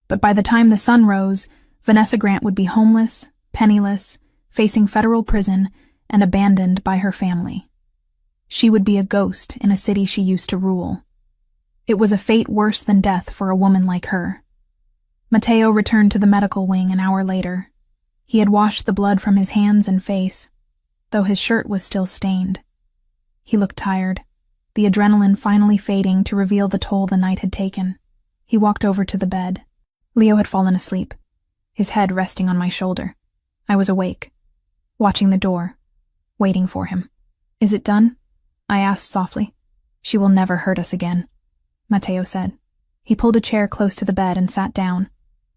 But by the time the sun rose, Vanessa Grant would be homeless, penniless, facing federal prison, and abandoned by her family. She would be a ghost in a city she used to rule. It was a fate worse than death for a woman like her. Matteo returned to the medical wing an hour later. He had washed the blood from his hands and face, though his shirt was still stained. He looked tired, the adrenaline finally fading to reveal the toll the night had taken. He walked over to the bed. Leo had fallen asleep, his head resting on my shoulder. I was awake, watching the door. waiting for him. "Is it done?" I asked softly. "She will never hurt us again," Matteo said. He pulled a chair close to the bed and sat down,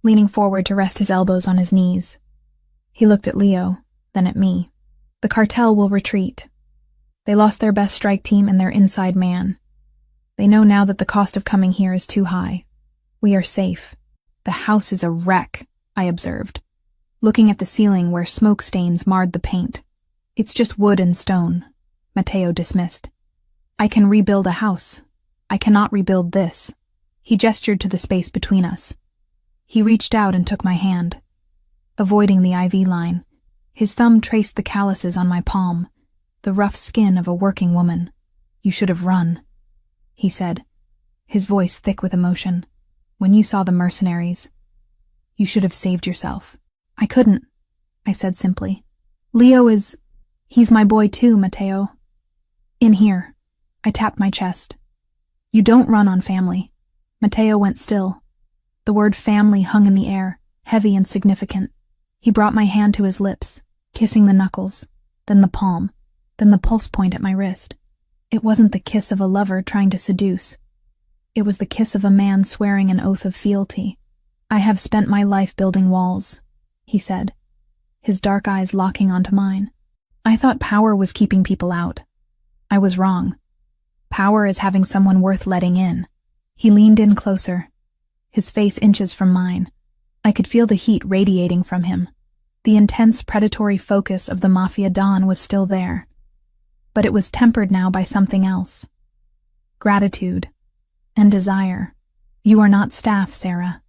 leaning forward to rest his elbows on his knees. He looked at Leo, then at me. "The cartel will retreat. They lost their best strike team and their inside man. They know now that the cost of coming here is too high. We are safe." "The house is a wreck," I observed, looking at the ceiling where smoke stains marred the paint. "It's just wood and stone," Matteo dismissed. "I can rebuild a house. I cannot rebuild this." He gestured to the space between us. He reached out and took my hand. Avoiding the IV line, his thumb traced the calluses on my palm, the rough skin of a working woman. "You should have run," he said, his voice thick with emotion. "When you saw the mercenaries, you should have saved yourself." "I couldn't," I said simply. He's my boy too, Matteo." "In here." I tapped my chest. "You don't run on family." Matteo went still. The word family hung in the air, heavy and significant. He brought my hand to his lips, kissing the knuckles, then the palm, then the pulse point at my wrist. It wasn't the kiss of a lover trying to seduce. It was the kiss of a man swearing an oath of fealty. "I have spent my life building walls," he said, his dark eyes locking onto mine. "I thought power was keeping people out. I was wrong. Power is having someone worth letting in." He leaned in closer, his face inches from mine. I could feel the heat radiating from him. The intense predatory focus of the Mafia Don was still there, but it was tempered now by something else. Gratitude and desire. "You are not staff, Sarah,"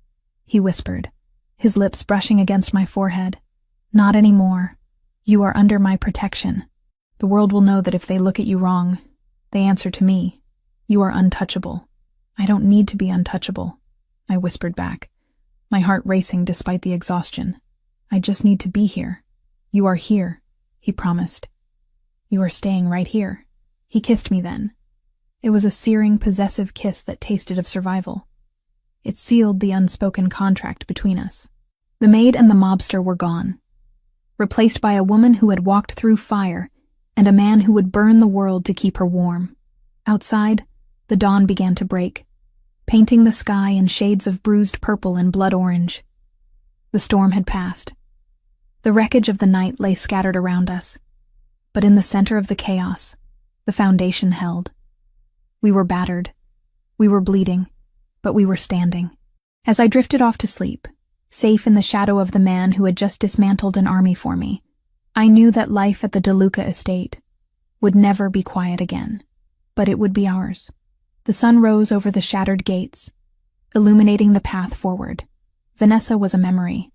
he whispered, his lips brushing against my forehead. "Not anymore. You are under my protection. The world will know that if they look at you wrong, they answer to me. You are untouchable." "I don't need to be untouchable," I whispered back, my heart racing despite the exhaustion. "I just need to be here." "You are here," he promised. "You are staying right here." He kissed me then. It was a searing, possessive kiss that tasted of survival. It sealed the unspoken contract between us. The maid and the mobster were gone, replaced by a woman who had walked through fire and a man who would burn the world to keep her warm. Outside, the dawn began to break, painting the sky in shades of bruised purple and blood orange. The storm had passed. The wreckage of the night lay scattered around us, but in the center of the chaos, the foundation held. We were battered. We were bleeding, but we were standing. As I drifted off to sleep, safe in the shadow of the man who had just dismantled an army for me, I knew that life at the DeLuca estate would never be quiet again, but it would be ours. The sun rose over the shattered gates, illuminating the path forward. Vanessa was a memory.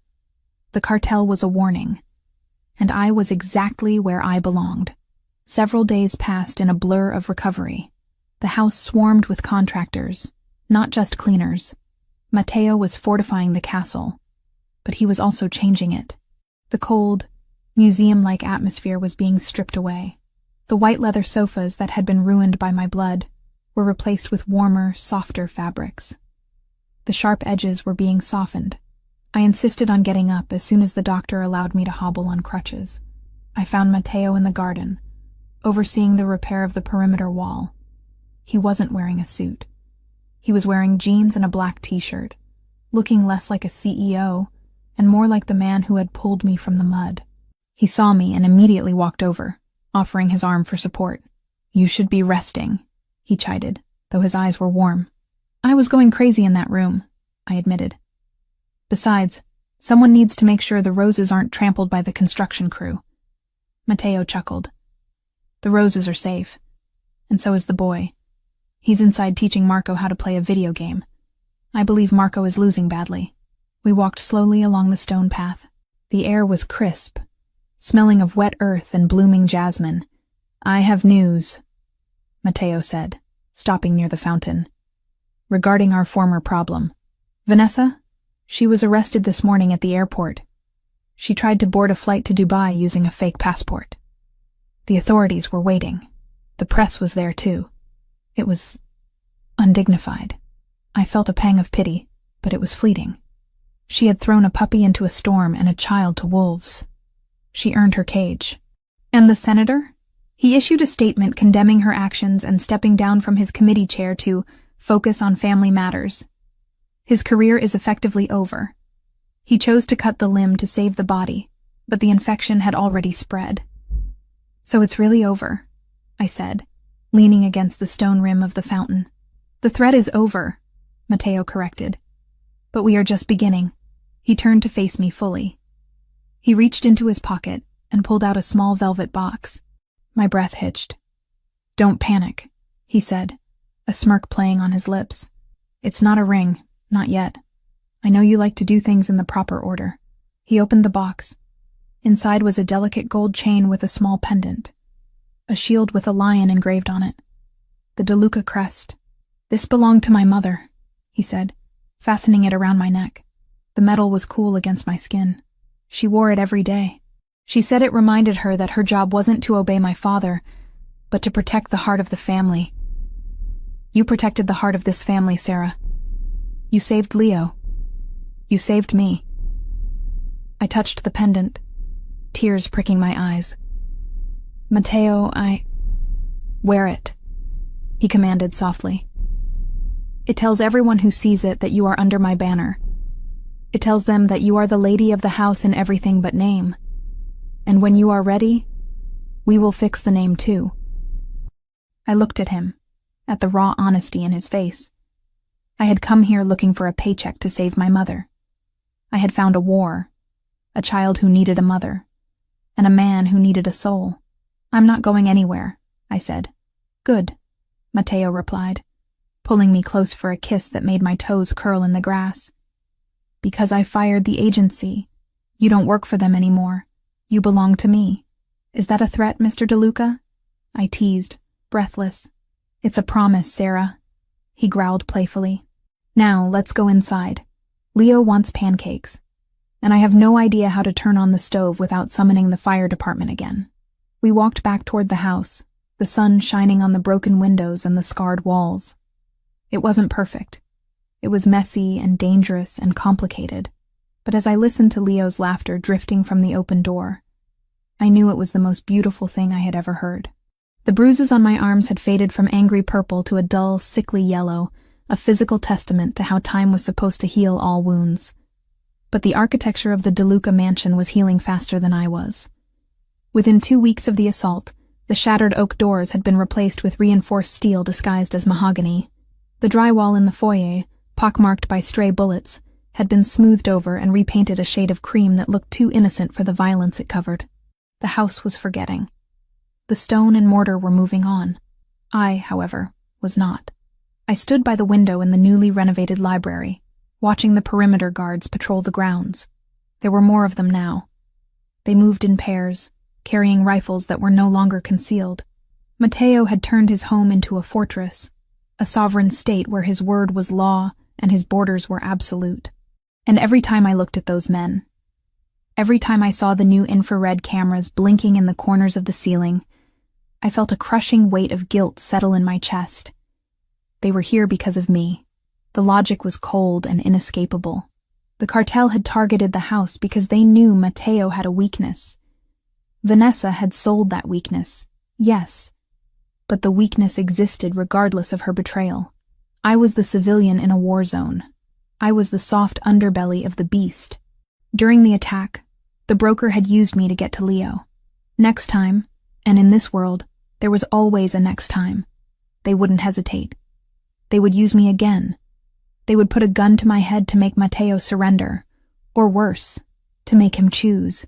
The cartel was a warning, and I was exactly where I belonged. Several days passed in a blur of recovery. The house swarmed with contractors, not just cleaners. Matteo was fortifying the castle, but he was also changing it. The cold, museum-like atmosphere was being stripped away. The white leather sofas that had been ruined by my blood were replaced with warmer, softer fabrics. The sharp edges were being softened. I insisted on getting up as soon as the doctor allowed me to hobble on crutches. I found Matteo in the garden, overseeing the repair of the perimeter wall. He wasn't wearing a suit. He was wearing jeans and a black t-shirt, looking less like a CEO and more like the man who had pulled me from the mud. He saw me and immediately walked over, offering his arm for support. "You should be resting," he chided, though his eyes were warm. "I was going crazy in that room," I admitted. "Besides, someone needs to make sure the roses aren't trampled by the construction crew." Matteo chuckled. "The roses are safe, and so is the boy. He's inside teaching Marco how to play a video game. I believe Marco is losing badly." We walked slowly along the stone path. The air was crisp, smelling of wet earth and blooming jasmine. "I have news," Matteo said, stopping near the fountain. "Regarding our former problem. Vanessa? She was arrested this morning at the airport. She tried to board a flight to Dubai using a fake passport. The authorities were waiting. The press was there too. It was undignified. I felt a pang of pity, but it was fleeting. She had thrown a puppy into a storm and a child to wolves. She earned her cage. And the senator? He issued a statement condemning her actions and stepping down from his committee chair to focus on family matters. His career is effectively over. He chose to cut the limb to save the body, but the infection had already spread. So it's really over, I said, leaning against the stone rim of the fountain. The threat is over, Matteo corrected. But we are just beginning. He turned to face me fully. He reached into his pocket and pulled out a small velvet box. My breath hitched. Don't panic, he said, a smirk playing on his lips. It's not a ring, not yet. I know you like to do things in the proper order. He opened the box. Inside was a delicate gold chain with a small pendant. A shield with a lion engraved on it. The DeLuca crest. This belonged to my mother, he said, fastening it around my neck. The metal was cool against my skin. She wore it every day. She said it reminded her that her job wasn't to obey my father, but to protect the heart of the family. You protected the heart of this family, Sarah. You saved Leo. You saved me. I touched the pendant, tears pricking my eyes. Matteo, wear it, he commanded softly. It tells everyone who sees it that you are under my banner. It tells them that you are the lady of the house in everything but name. And when you are ready, we will fix the name too. I looked at him, at the raw honesty in his face. I had come here looking for a paycheck to save my mother. I had found a war, a child who needed a mother, and a man who needed a soul. I'm not going anywhere, I said. Good, Matteo replied, pulling me close for a kiss that made my toes curl in the grass. Because I fired the agency. You don't work for them anymore. You belong to me. Is that a threat, Mr. DeLuca? I teased, breathless. It's a promise, Sarah. He growled playfully. Now, let's go inside. Leo wants pancakes, and I have no idea how to turn on the stove without summoning the fire department again. We walked back toward the house, the sun shining on the broken windows and the scarred walls. It wasn't perfect. It was messy and dangerous and complicated, but as I listened to Leo's laughter drifting from the open door, I knew it was the most beautiful thing I had ever heard. The bruises on my arms had faded from angry purple to a dull, sickly yellow, a physical testament to how time was supposed to heal all wounds. But the architecture of the DeLuca mansion was healing faster than I was. Within 2 weeks of the assault, the shattered oak doors had been replaced with reinforced steel disguised as mahogany. The drywall in the foyer, pockmarked by stray bullets, had been smoothed over and repainted a shade of cream that looked too innocent for the violence it covered. The house was forgetting. The stone and mortar were moving on. I, however, was not. I stood by the window in the newly renovated library, watching the perimeter guards patrol the grounds. There were more of them now. They moved in pairs, carrying rifles that were no longer concealed. Matteo had turned his home into a fortress, a sovereign state where his word was law and his borders were absolute. And every time I looked at those men, every time I saw the new infrared cameras blinking in the corners of the ceiling, I felt a crushing weight of guilt settle in my chest. They were here because of me. The logic was cold and inescapable. The cartel had targeted the house because they knew Matteo had a weakness. Vanessa had sold that weakness, yes, but the weakness existed regardless of her betrayal. I was the civilian in a war zone. I was the soft underbelly of the beast. During the attack, the broker had used me to get to Leo. Next time, and in this world, there was always a next time. They wouldn't hesitate. They would use me again. They would put a gun to my head to make Matteo surrender, or worse, to make him choose.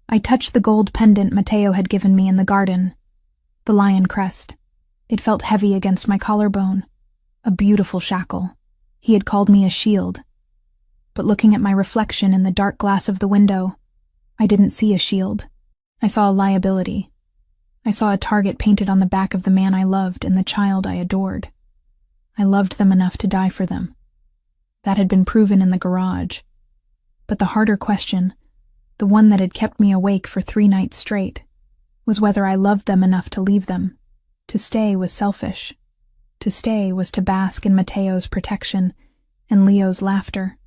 I touched the gold pendant Matteo had given me in the garden. The lion crest. It felt heavy against my collarbone. A beautiful shackle. He had called me a shield. But looking at my reflection in the dark glass of the window, I didn't see a shield. I saw a liability. I saw a target painted on the back of the man I loved and the child I adored. I loved them enough to die for them. That had been proven in the garage. But the harder question, the one that had kept me awake for 3 nights straight, was whether I loved them enough to leave them. To stay was selfish. To stay was to bask in Matteo's protection and Leo's laughter,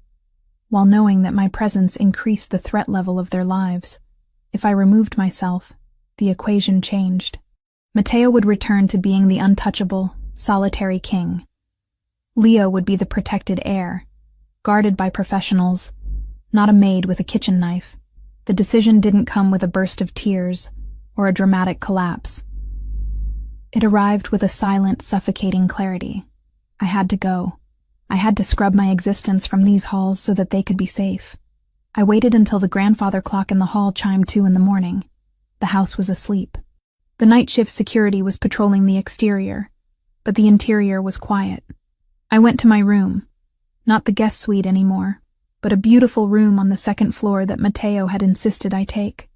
while knowing that my presence increased the threat level of their lives. If I removed myself, the equation changed. Matteo would return to being the untouchable, solitary king. Leo would be the protected heir, guarded by professionals, not a maid with a kitchen knife. The decision didn't come with a burst of tears or a dramatic collapse. It arrived with a silent, suffocating clarity. I had to go. I had to scrub my existence from these halls so that they could be safe. I waited until the grandfather clock in the hall chimed 2 in the morning. The house was asleep. The night shift security was patrolling the exterior, but the interior was quiet. I went to my room, not the guest suite anymore, but a beautiful room on the second floor that Matteo had insisted I take.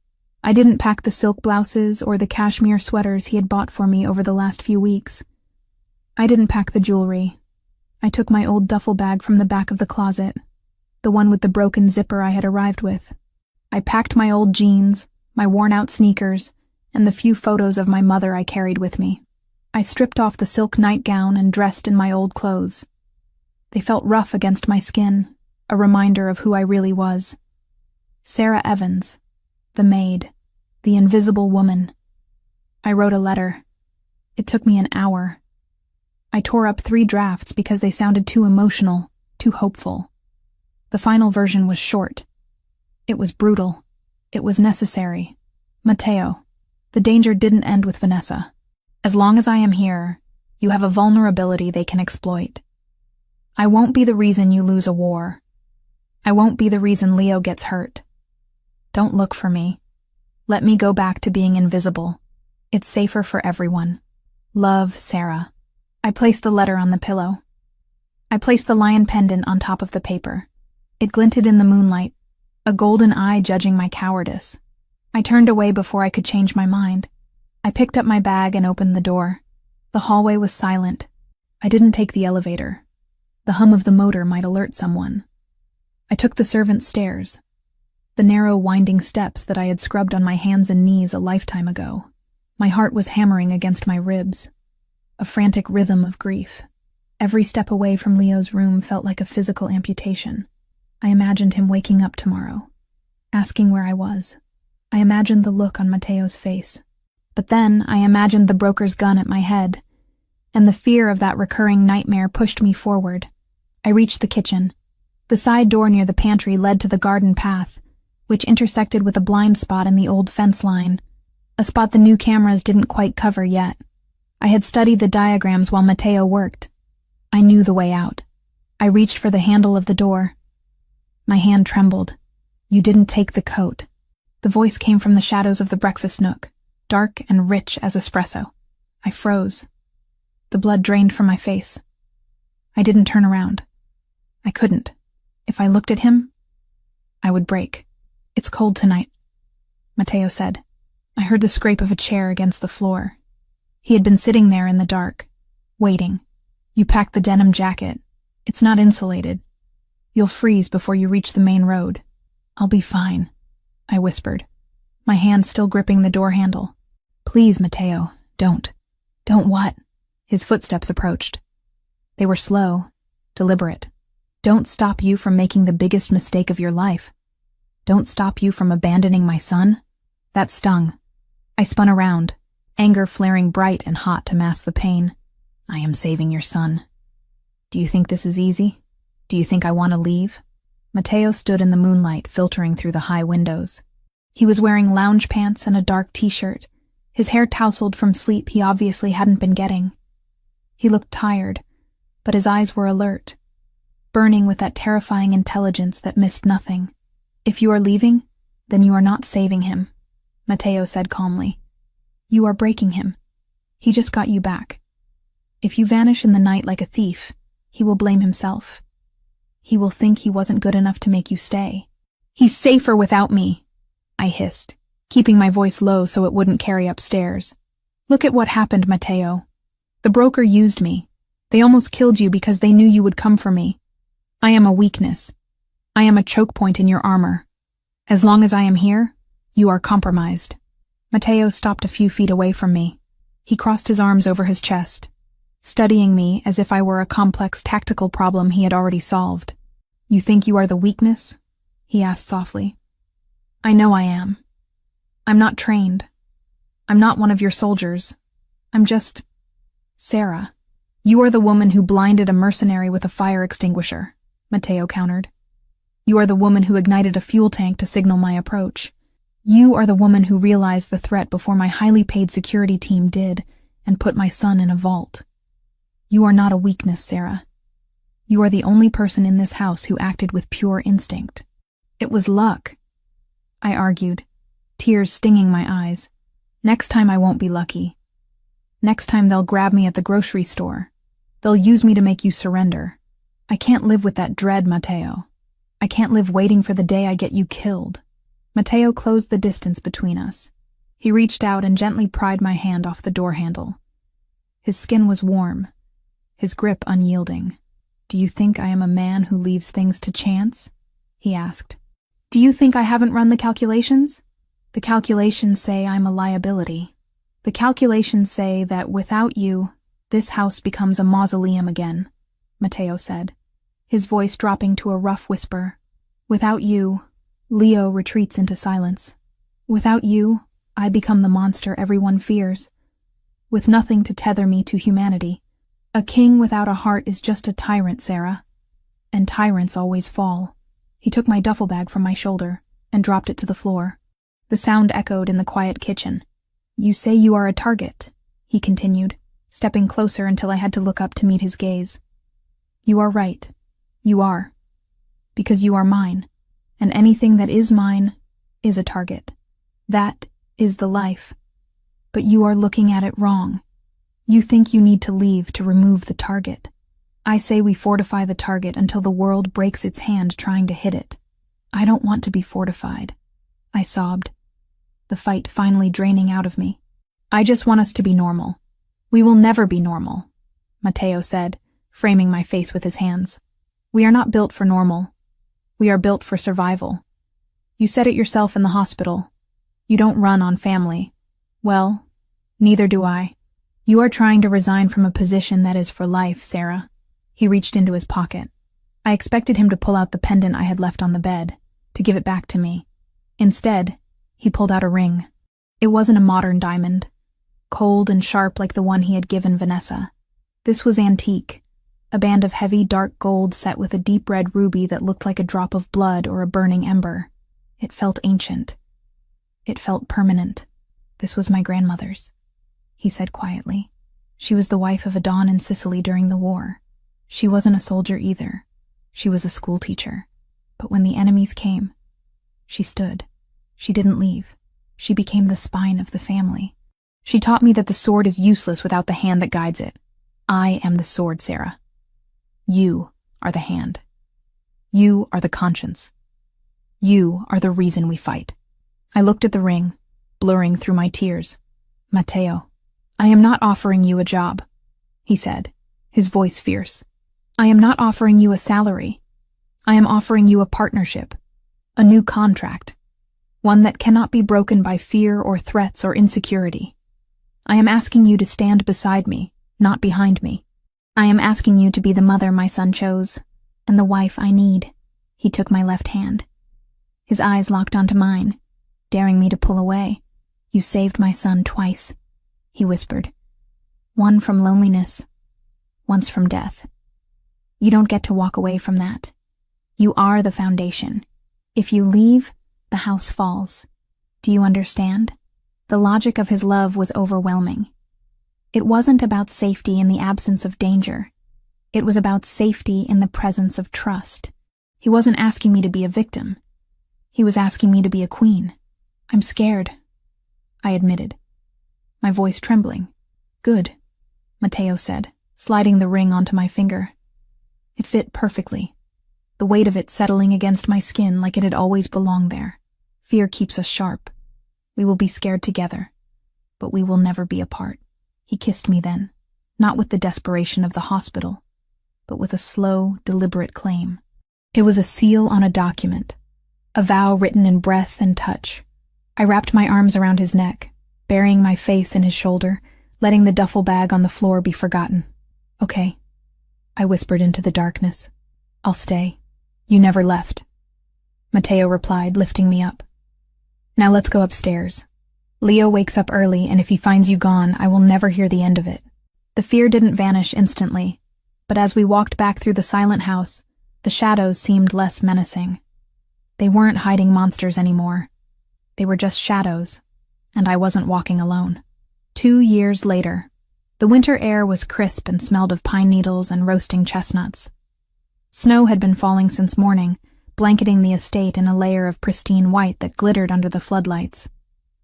I didn't pack the silk blouses or the cashmere sweaters he had bought for me over the last few weeks. I didn't pack the jewelry. I took my old duffel bag from the back of the closet, the one with the broken zipper I had arrived with. I packed my old jeans, my worn-out sneakers, and the few photos of my mother I carried with me. I stripped off the silk nightgown and dressed in my old clothes. They felt rough against my skin, a reminder of who I really was. Sarah Evans, the maid, the invisible woman. I wrote a letter. It took me an hour. I tore up 3 drafts because they sounded too emotional, too hopeful. The final version was short. It was brutal. It was necessary. Matteo, the danger didn't end with Vanessa. As long as I am here, you have a vulnerability they can exploit. I won't be the reason you lose a war. I won't be the reason Leo gets hurt. Don't look for me. Let me go back to being invisible. It's safer for everyone. Love, Sarah. I placed the letter on the pillow. I placed the lion pendant on top of the paper. It glinted in the moonlight, a golden eye judging my cowardice. I turned away before I could change my mind. I picked up my bag and opened the door. The hallway was silent. I didn't take the elevator. The hum of the motor might alert someone. I took the servants' stairs, the narrow, winding steps that I had scrubbed on my hands and knees a lifetime ago. My heart was hammering against my ribs, a frantic rhythm of grief. Every step away from Leo's room felt like a physical amputation. I imagined him waking up tomorrow, asking where I was. I imagined the look on Matteo's face. But then I imagined the broker's gun at my head, and the fear of that recurring nightmare pushed me forward. I reached the kitchen. The side door near the pantry led to the garden path, which intersected with a blind spot in the old fence line, a spot the new cameras didn't quite cover yet. I had studied the diagrams while Matteo worked. I knew the way out. I reached for the handle of the door. My hand trembled. You didn't take the coat. The voice came from the shadows of the breakfast nook, dark and rich as espresso. I froze. The blood drained from my face. I didn't turn around. I couldn't. If I looked at him, I would break. It's cold tonight, Matteo said. I heard the scrape of a chair against the floor. He had been sitting there in the dark, waiting. You packed the denim jacket. It's not insulated. You'll freeze before you reach the main road. I'll be fine, I whispered, my hand still gripping the door handle. Please, Matteo, don't. Don't what? His footsteps approached. They were slow, deliberate. Don't stop you from making the biggest mistake of your life. Don't stop you from abandoning my son. That stung. I spun around, anger flaring bright and hot to mask the pain. I am saving your son. Do you think this is easy? Do you think I want to leave? Matteo stood in the moonlight, filtering through the high windows. He was wearing lounge pants and a dark t-shirt, his hair tousled from sleep he obviously hadn't been getting. He looked tired, but his eyes were alert, burning with that terrifying intelligence that missed nothing. If you are leaving, then you are not saving him, Matteo said calmly. You are breaking him. He just got you back. If you vanish in the night like a thief, he will blame himself. He will think he wasn't good enough to make you stay. He's safer without me, I hissed, keeping my voice low so it wouldn't carry upstairs. Look at what happened, Matteo. The broker used me. They almost killed you because they knew you would come for me. I am a weakness. I am a choke point in your armor. As long as I am here, you are compromised. Matteo stopped a few feet away from me. He crossed his arms over his chest, studying me as if I were a complex tactical problem he had already solved. You think you are the weakness? He asked softly. I know I am. I'm not trained. I'm not one of your soldiers. I'm just... Sarah. You are the woman who blinded a mercenary with a fire extinguisher, Mateo countered. You are the woman who ignited a fuel tank to signal my approach. You are the woman who realized the threat before my highly paid security team did and put my son in a vault. You are not a weakness, Sarah. You are the only person in this house who acted with pure instinct. It was luck, I argued, tears stinging my eyes. Next time I won't be lucky. Next time they'll grab me at the grocery store. They'll use me to make you surrender. I can't live with that dread, Mateo. I can't live waiting for the day I get you killed. Mateo closed the distance between us. He reached out and gently pried my hand off the door handle. His skin was warm, his grip unyielding. Do you think I am a man who leaves things to chance? He asked. Do you think I haven't run the calculations? The calculations say I'm a liability. The calculations say that without you, this house becomes a mausoleum again, Mateo said, his voice dropping to a rough whisper. Without you, Leo retreats into silence. Without you, I become the monster everyone fears. With nothing to tether me to humanity, a king without a heart is just a tyrant, Sarah. And tyrants always fall. He took my duffel bag from my shoulder and dropped it to the floor. The sound echoed in the quiet kitchen. You say you are a target, he continued, stepping closer until I had to look up to meet his gaze. You are right. You are. Because you are mine, and anything that is mine is a target. That is the life. But you are looking at it wrong. You think you need to leave to remove the target. I say we fortify the target until the world breaks its hand trying to hit it. I don't want to be fortified, I sobbed, the fight finally draining out of me. I just want us to be normal. We will never be normal, Mateo said, framing my face with his hands. We are not built for normal. We are built for survival. You said it yourself in the hospital. You don't run on family. Well, neither do I. You are trying to resign from a position that is for life, Sarah. He reached into his pocket. I expected him to pull out the pendant I had left on the bed, to give it back to me. Instead, he pulled out a ring. It wasn't a modern diamond, cold and sharp like the one he had given Vanessa. This was antique, a band of heavy dark gold set with a deep red ruby that looked like a drop of blood or a burning ember. It felt ancient. It felt permanent. This was my grandmother's, he said quietly. She was the wife of a Don in Sicily during the war. She wasn't a soldier either. She was a schoolteacher. But when the enemies came, she stood. She didn't leave. She became the spine of the family. She taught me that the sword is useless without the hand that guides it. I am the sword, Sarah. You are the hand. You are the conscience. You are the reason we fight. I looked at the ring, blurring through my tears. Mateo, I am not offering you a job, he said, his voice fierce. I am not offering you a salary. I am offering you a partnership, a new contract, one that cannot be broken by fear or threats or insecurity. I am asking you to stand beside me, not behind me. I am asking you to be the mother my son chose, and the wife I need. He took my left hand. His eyes locked onto mine, daring me to pull away. You saved my son twice, he whispered. One from loneliness, once from death. You don't get to walk away from that. You are the foundation. If you leave, the house falls. Do you understand? The logic of his love was overwhelming. It wasn't about safety in the absence of danger. It was about safety in the presence of trust. He wasn't asking me to be a victim. He was asking me to be a queen. I'm scared, I admitted, my voice trembling. Good, Mateo said, sliding the ring onto my finger. It fit perfectly, the weight of it settling against my skin like it had always belonged there. Fear keeps us sharp. We will be scared together, but we will never be apart. He kissed me then, not with the desperation of the hospital, but with a slow, deliberate claim. It was a seal on a document, a vow written in breath and touch. I wrapped my arms around his neck, burying my face in his shoulder, letting the duffel bag on the floor be forgotten. Okay, I whispered into the darkness. I'll stay. You never left. Mateo replied, lifting me up. Now let's go upstairs. Leo wakes up early, and if he finds you gone, I will never hear the end of it. The fear didn't vanish instantly, but as we walked back through the silent house, the shadows seemed less menacing. They weren't hiding monsters anymore. They were just shadows, and I wasn't walking alone. 2 years later, the winter air was crisp and smelled of pine needles and roasting chestnuts. Snow had been falling since morning, blanketing the estate in a layer of pristine white that glittered under the floodlights.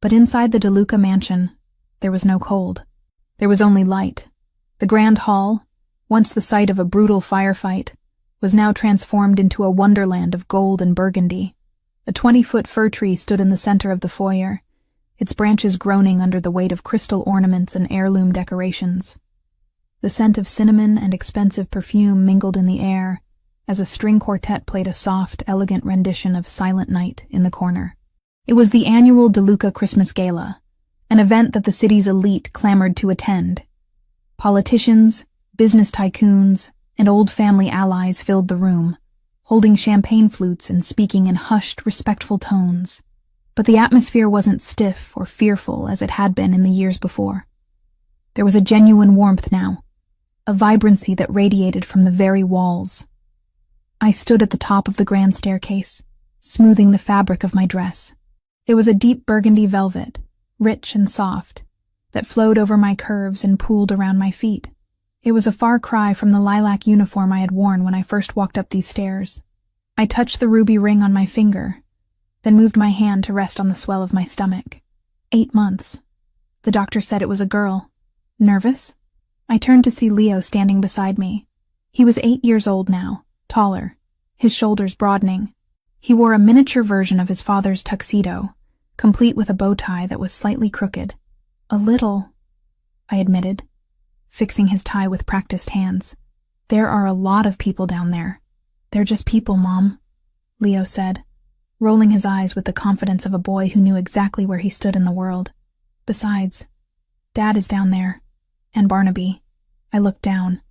But inside the DeLuca mansion, there was no cold. There was only light. The grand hall, once the site of a brutal firefight, was now transformed into a wonderland of gold and burgundy. A 20-foot fir tree stood in the center of the foyer, its branches groaning under the weight of crystal ornaments and heirloom decorations. The scent of cinnamon and expensive perfume mingled in the air as a string quartet played a soft, elegant rendition of Silent Night in the corner. It was the annual DeLuca Christmas Gala, an event that the city's elite clamored to attend. Politicians, business tycoons, and old family allies filled the room, holding champagne flutes and speaking in hushed, respectful tones. But the atmosphere wasn't stiff or fearful as it had been in the years before. There was a genuine warmth now, a vibrancy that radiated from the very walls. I stood at the top of the grand staircase, smoothing the fabric of my dress. It was a deep burgundy velvet, rich and soft, that flowed over my curves and pooled around my feet. It was a far cry from the lilac uniform I had worn when I first walked up these stairs. I touched the ruby ring on my finger, then moved my hand to rest on the swell of my stomach. 8 months. The doctor said it was a girl. Nervous? I turned to see Leo standing beside me. He was 8 years old now, taller, his shoulders broadening. He wore a miniature version of his father's tuxedo, complete with a bow tie that was slightly crooked. A little, I admitted, fixing his tie with practiced hands. There are a lot of people down there. They're just people, Mom, Leo said, rolling his eyes with the confidence of a boy who knew exactly where he stood in the world. Besides, Dad is down there, and Barnaby. I looked down.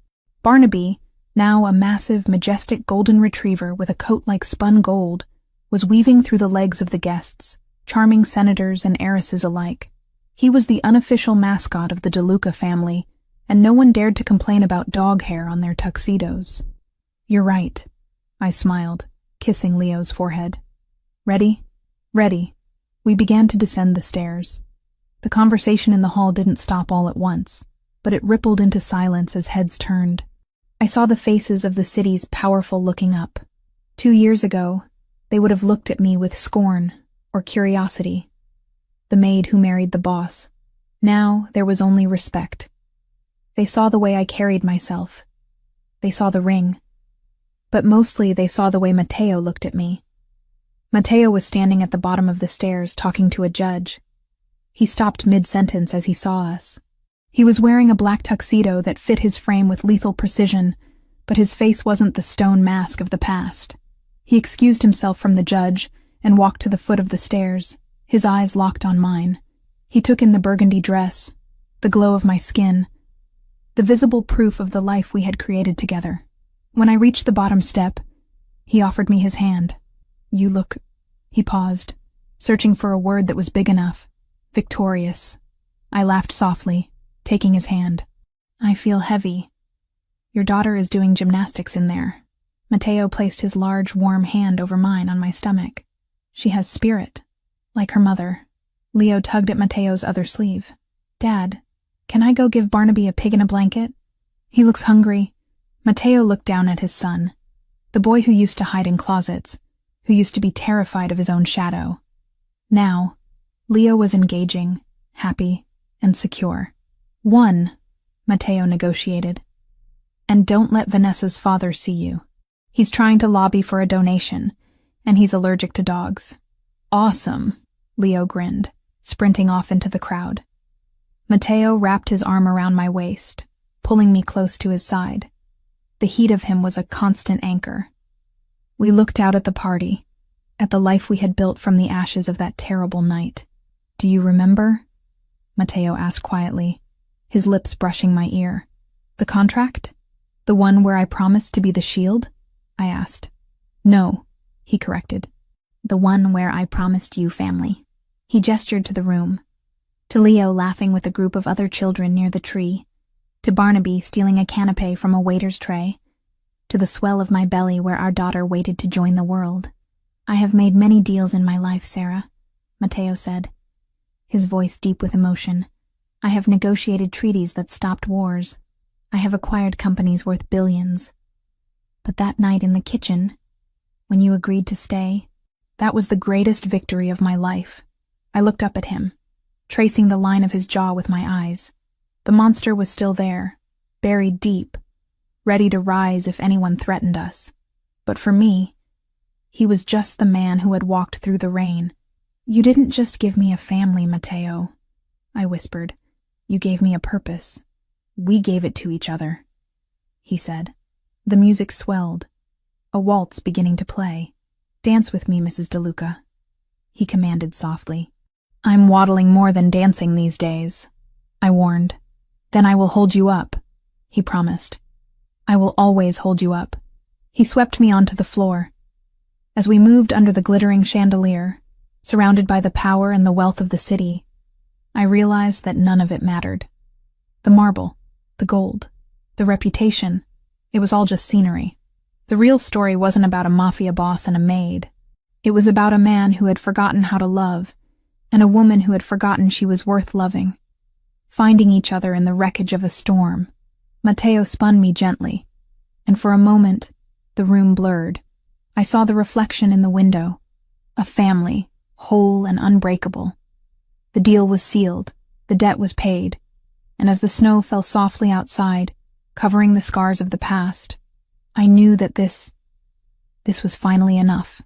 Barnaby, now a massive, majestic golden retriever with a coat like spun gold, was weaving through the legs of the guests, charming senators and heiresses alike. He was the unofficial mascot of the DeLuca family, and no one dared to complain about dog hair on their tuxedos. You're right, I smiled, kissing Leo's forehead. Ready? Ready. We began to descend the stairs. The conversation in the hall didn't stop all at once, but it rippled into silence as heads turned. I saw the faces of the city's powerful looking up. 2 years ago, they would have looked at me with scorn or curiosity. The maid who married the boss. Now there was only respect. They saw the way I carried myself. They saw the ring. But mostly they saw the way Mateo looked at me. Mateo was standing at the bottom of the stairs talking to a judge. He stopped mid-sentence as he saw us. He was wearing a black tuxedo that fit his frame with lethal precision, but his face wasn't the stone mask of the past. He excused himself from the judge and walked to the foot of the stairs, his eyes locked on mine. He took in the burgundy dress, the glow of my skin, the visible proof of the life we had created together. When I reached the bottom step, he offered me his hand. You look... He paused, searching for a word that was big enough. Victorious. I laughed softly, taking his hand. I feel heavy. Your daughter is doing gymnastics in there. Mateo placed his large, warm hand over mine on my stomach. She has spirit, like her mother. Leo tugged at Mateo's other sleeve. Dad, can I go give Barnaby a pig in a blanket? He looks hungry. Mateo looked down at his son, the boy who used to hide in closets, who used to be terrified of his own shadow. Now, Leo was engaging, happy, and secure. 1, Mateo negotiated. And don't let Vanessa's father see you. He's trying to lobby for a donation, and he's allergic to dogs. Awesome, Leo grinned, sprinting off into the crowd. Mateo wrapped his arm around my waist, pulling me close to his side. The heat of him was a constant anchor. We looked out at the party, at the life we had built from the ashes of that terrible night. Do you remember? Mateo asked quietly, his lips brushing my ear. The contract? The one where I promised to be the shield? I asked. No, he corrected. The one where I promised you family. He gestured to the room, to Leo laughing with a group of other children near the tree, to Barnaby stealing a canapé from a waiter's tray, to the swell of my belly where our daughter waited to join the world. I have made many deals in my life, Sarah, Matteo said, his voice deep with emotion. I have negotiated treaties that stopped wars. I have acquired companies worth billions. But that night in the kitchen, when you agreed to stay, that was the greatest victory of my life. I looked up at him, tracing the line of his jaw with my eyes. The monster was still there, buried deep, ready to rise if anyone threatened us. But for me, he was just the man who had walked through the rain. You didn't just give me a family, Matteo, I whispered. You gave me a purpose. We gave it to each other, he said. The music swelled, a waltz beginning to play. Dance with me, Mrs. DeLuca, he commanded softly. I'm waddling more than dancing these days, I warned. Then I will hold you up, he promised. I will always hold you up. He swept me onto the floor. As we moved under the glittering chandelier, surrounded by the power and the wealth of the city, I realized that none of it mattered. The marble, the gold, the reputation, it was all just scenery. The real story wasn't about a mafia boss and a maid. It was about a man who had forgotten how to love, and a woman who had forgotten she was worth loving. Finding each other in the wreckage of a storm, Matteo spun me gently, and for a moment, the room blurred. I saw the reflection in the window, a family, whole and unbreakable. The deal was sealed, the debt was paid, and as the snow fell softly outside, covering the scars of the past, I knew that this was finally enough.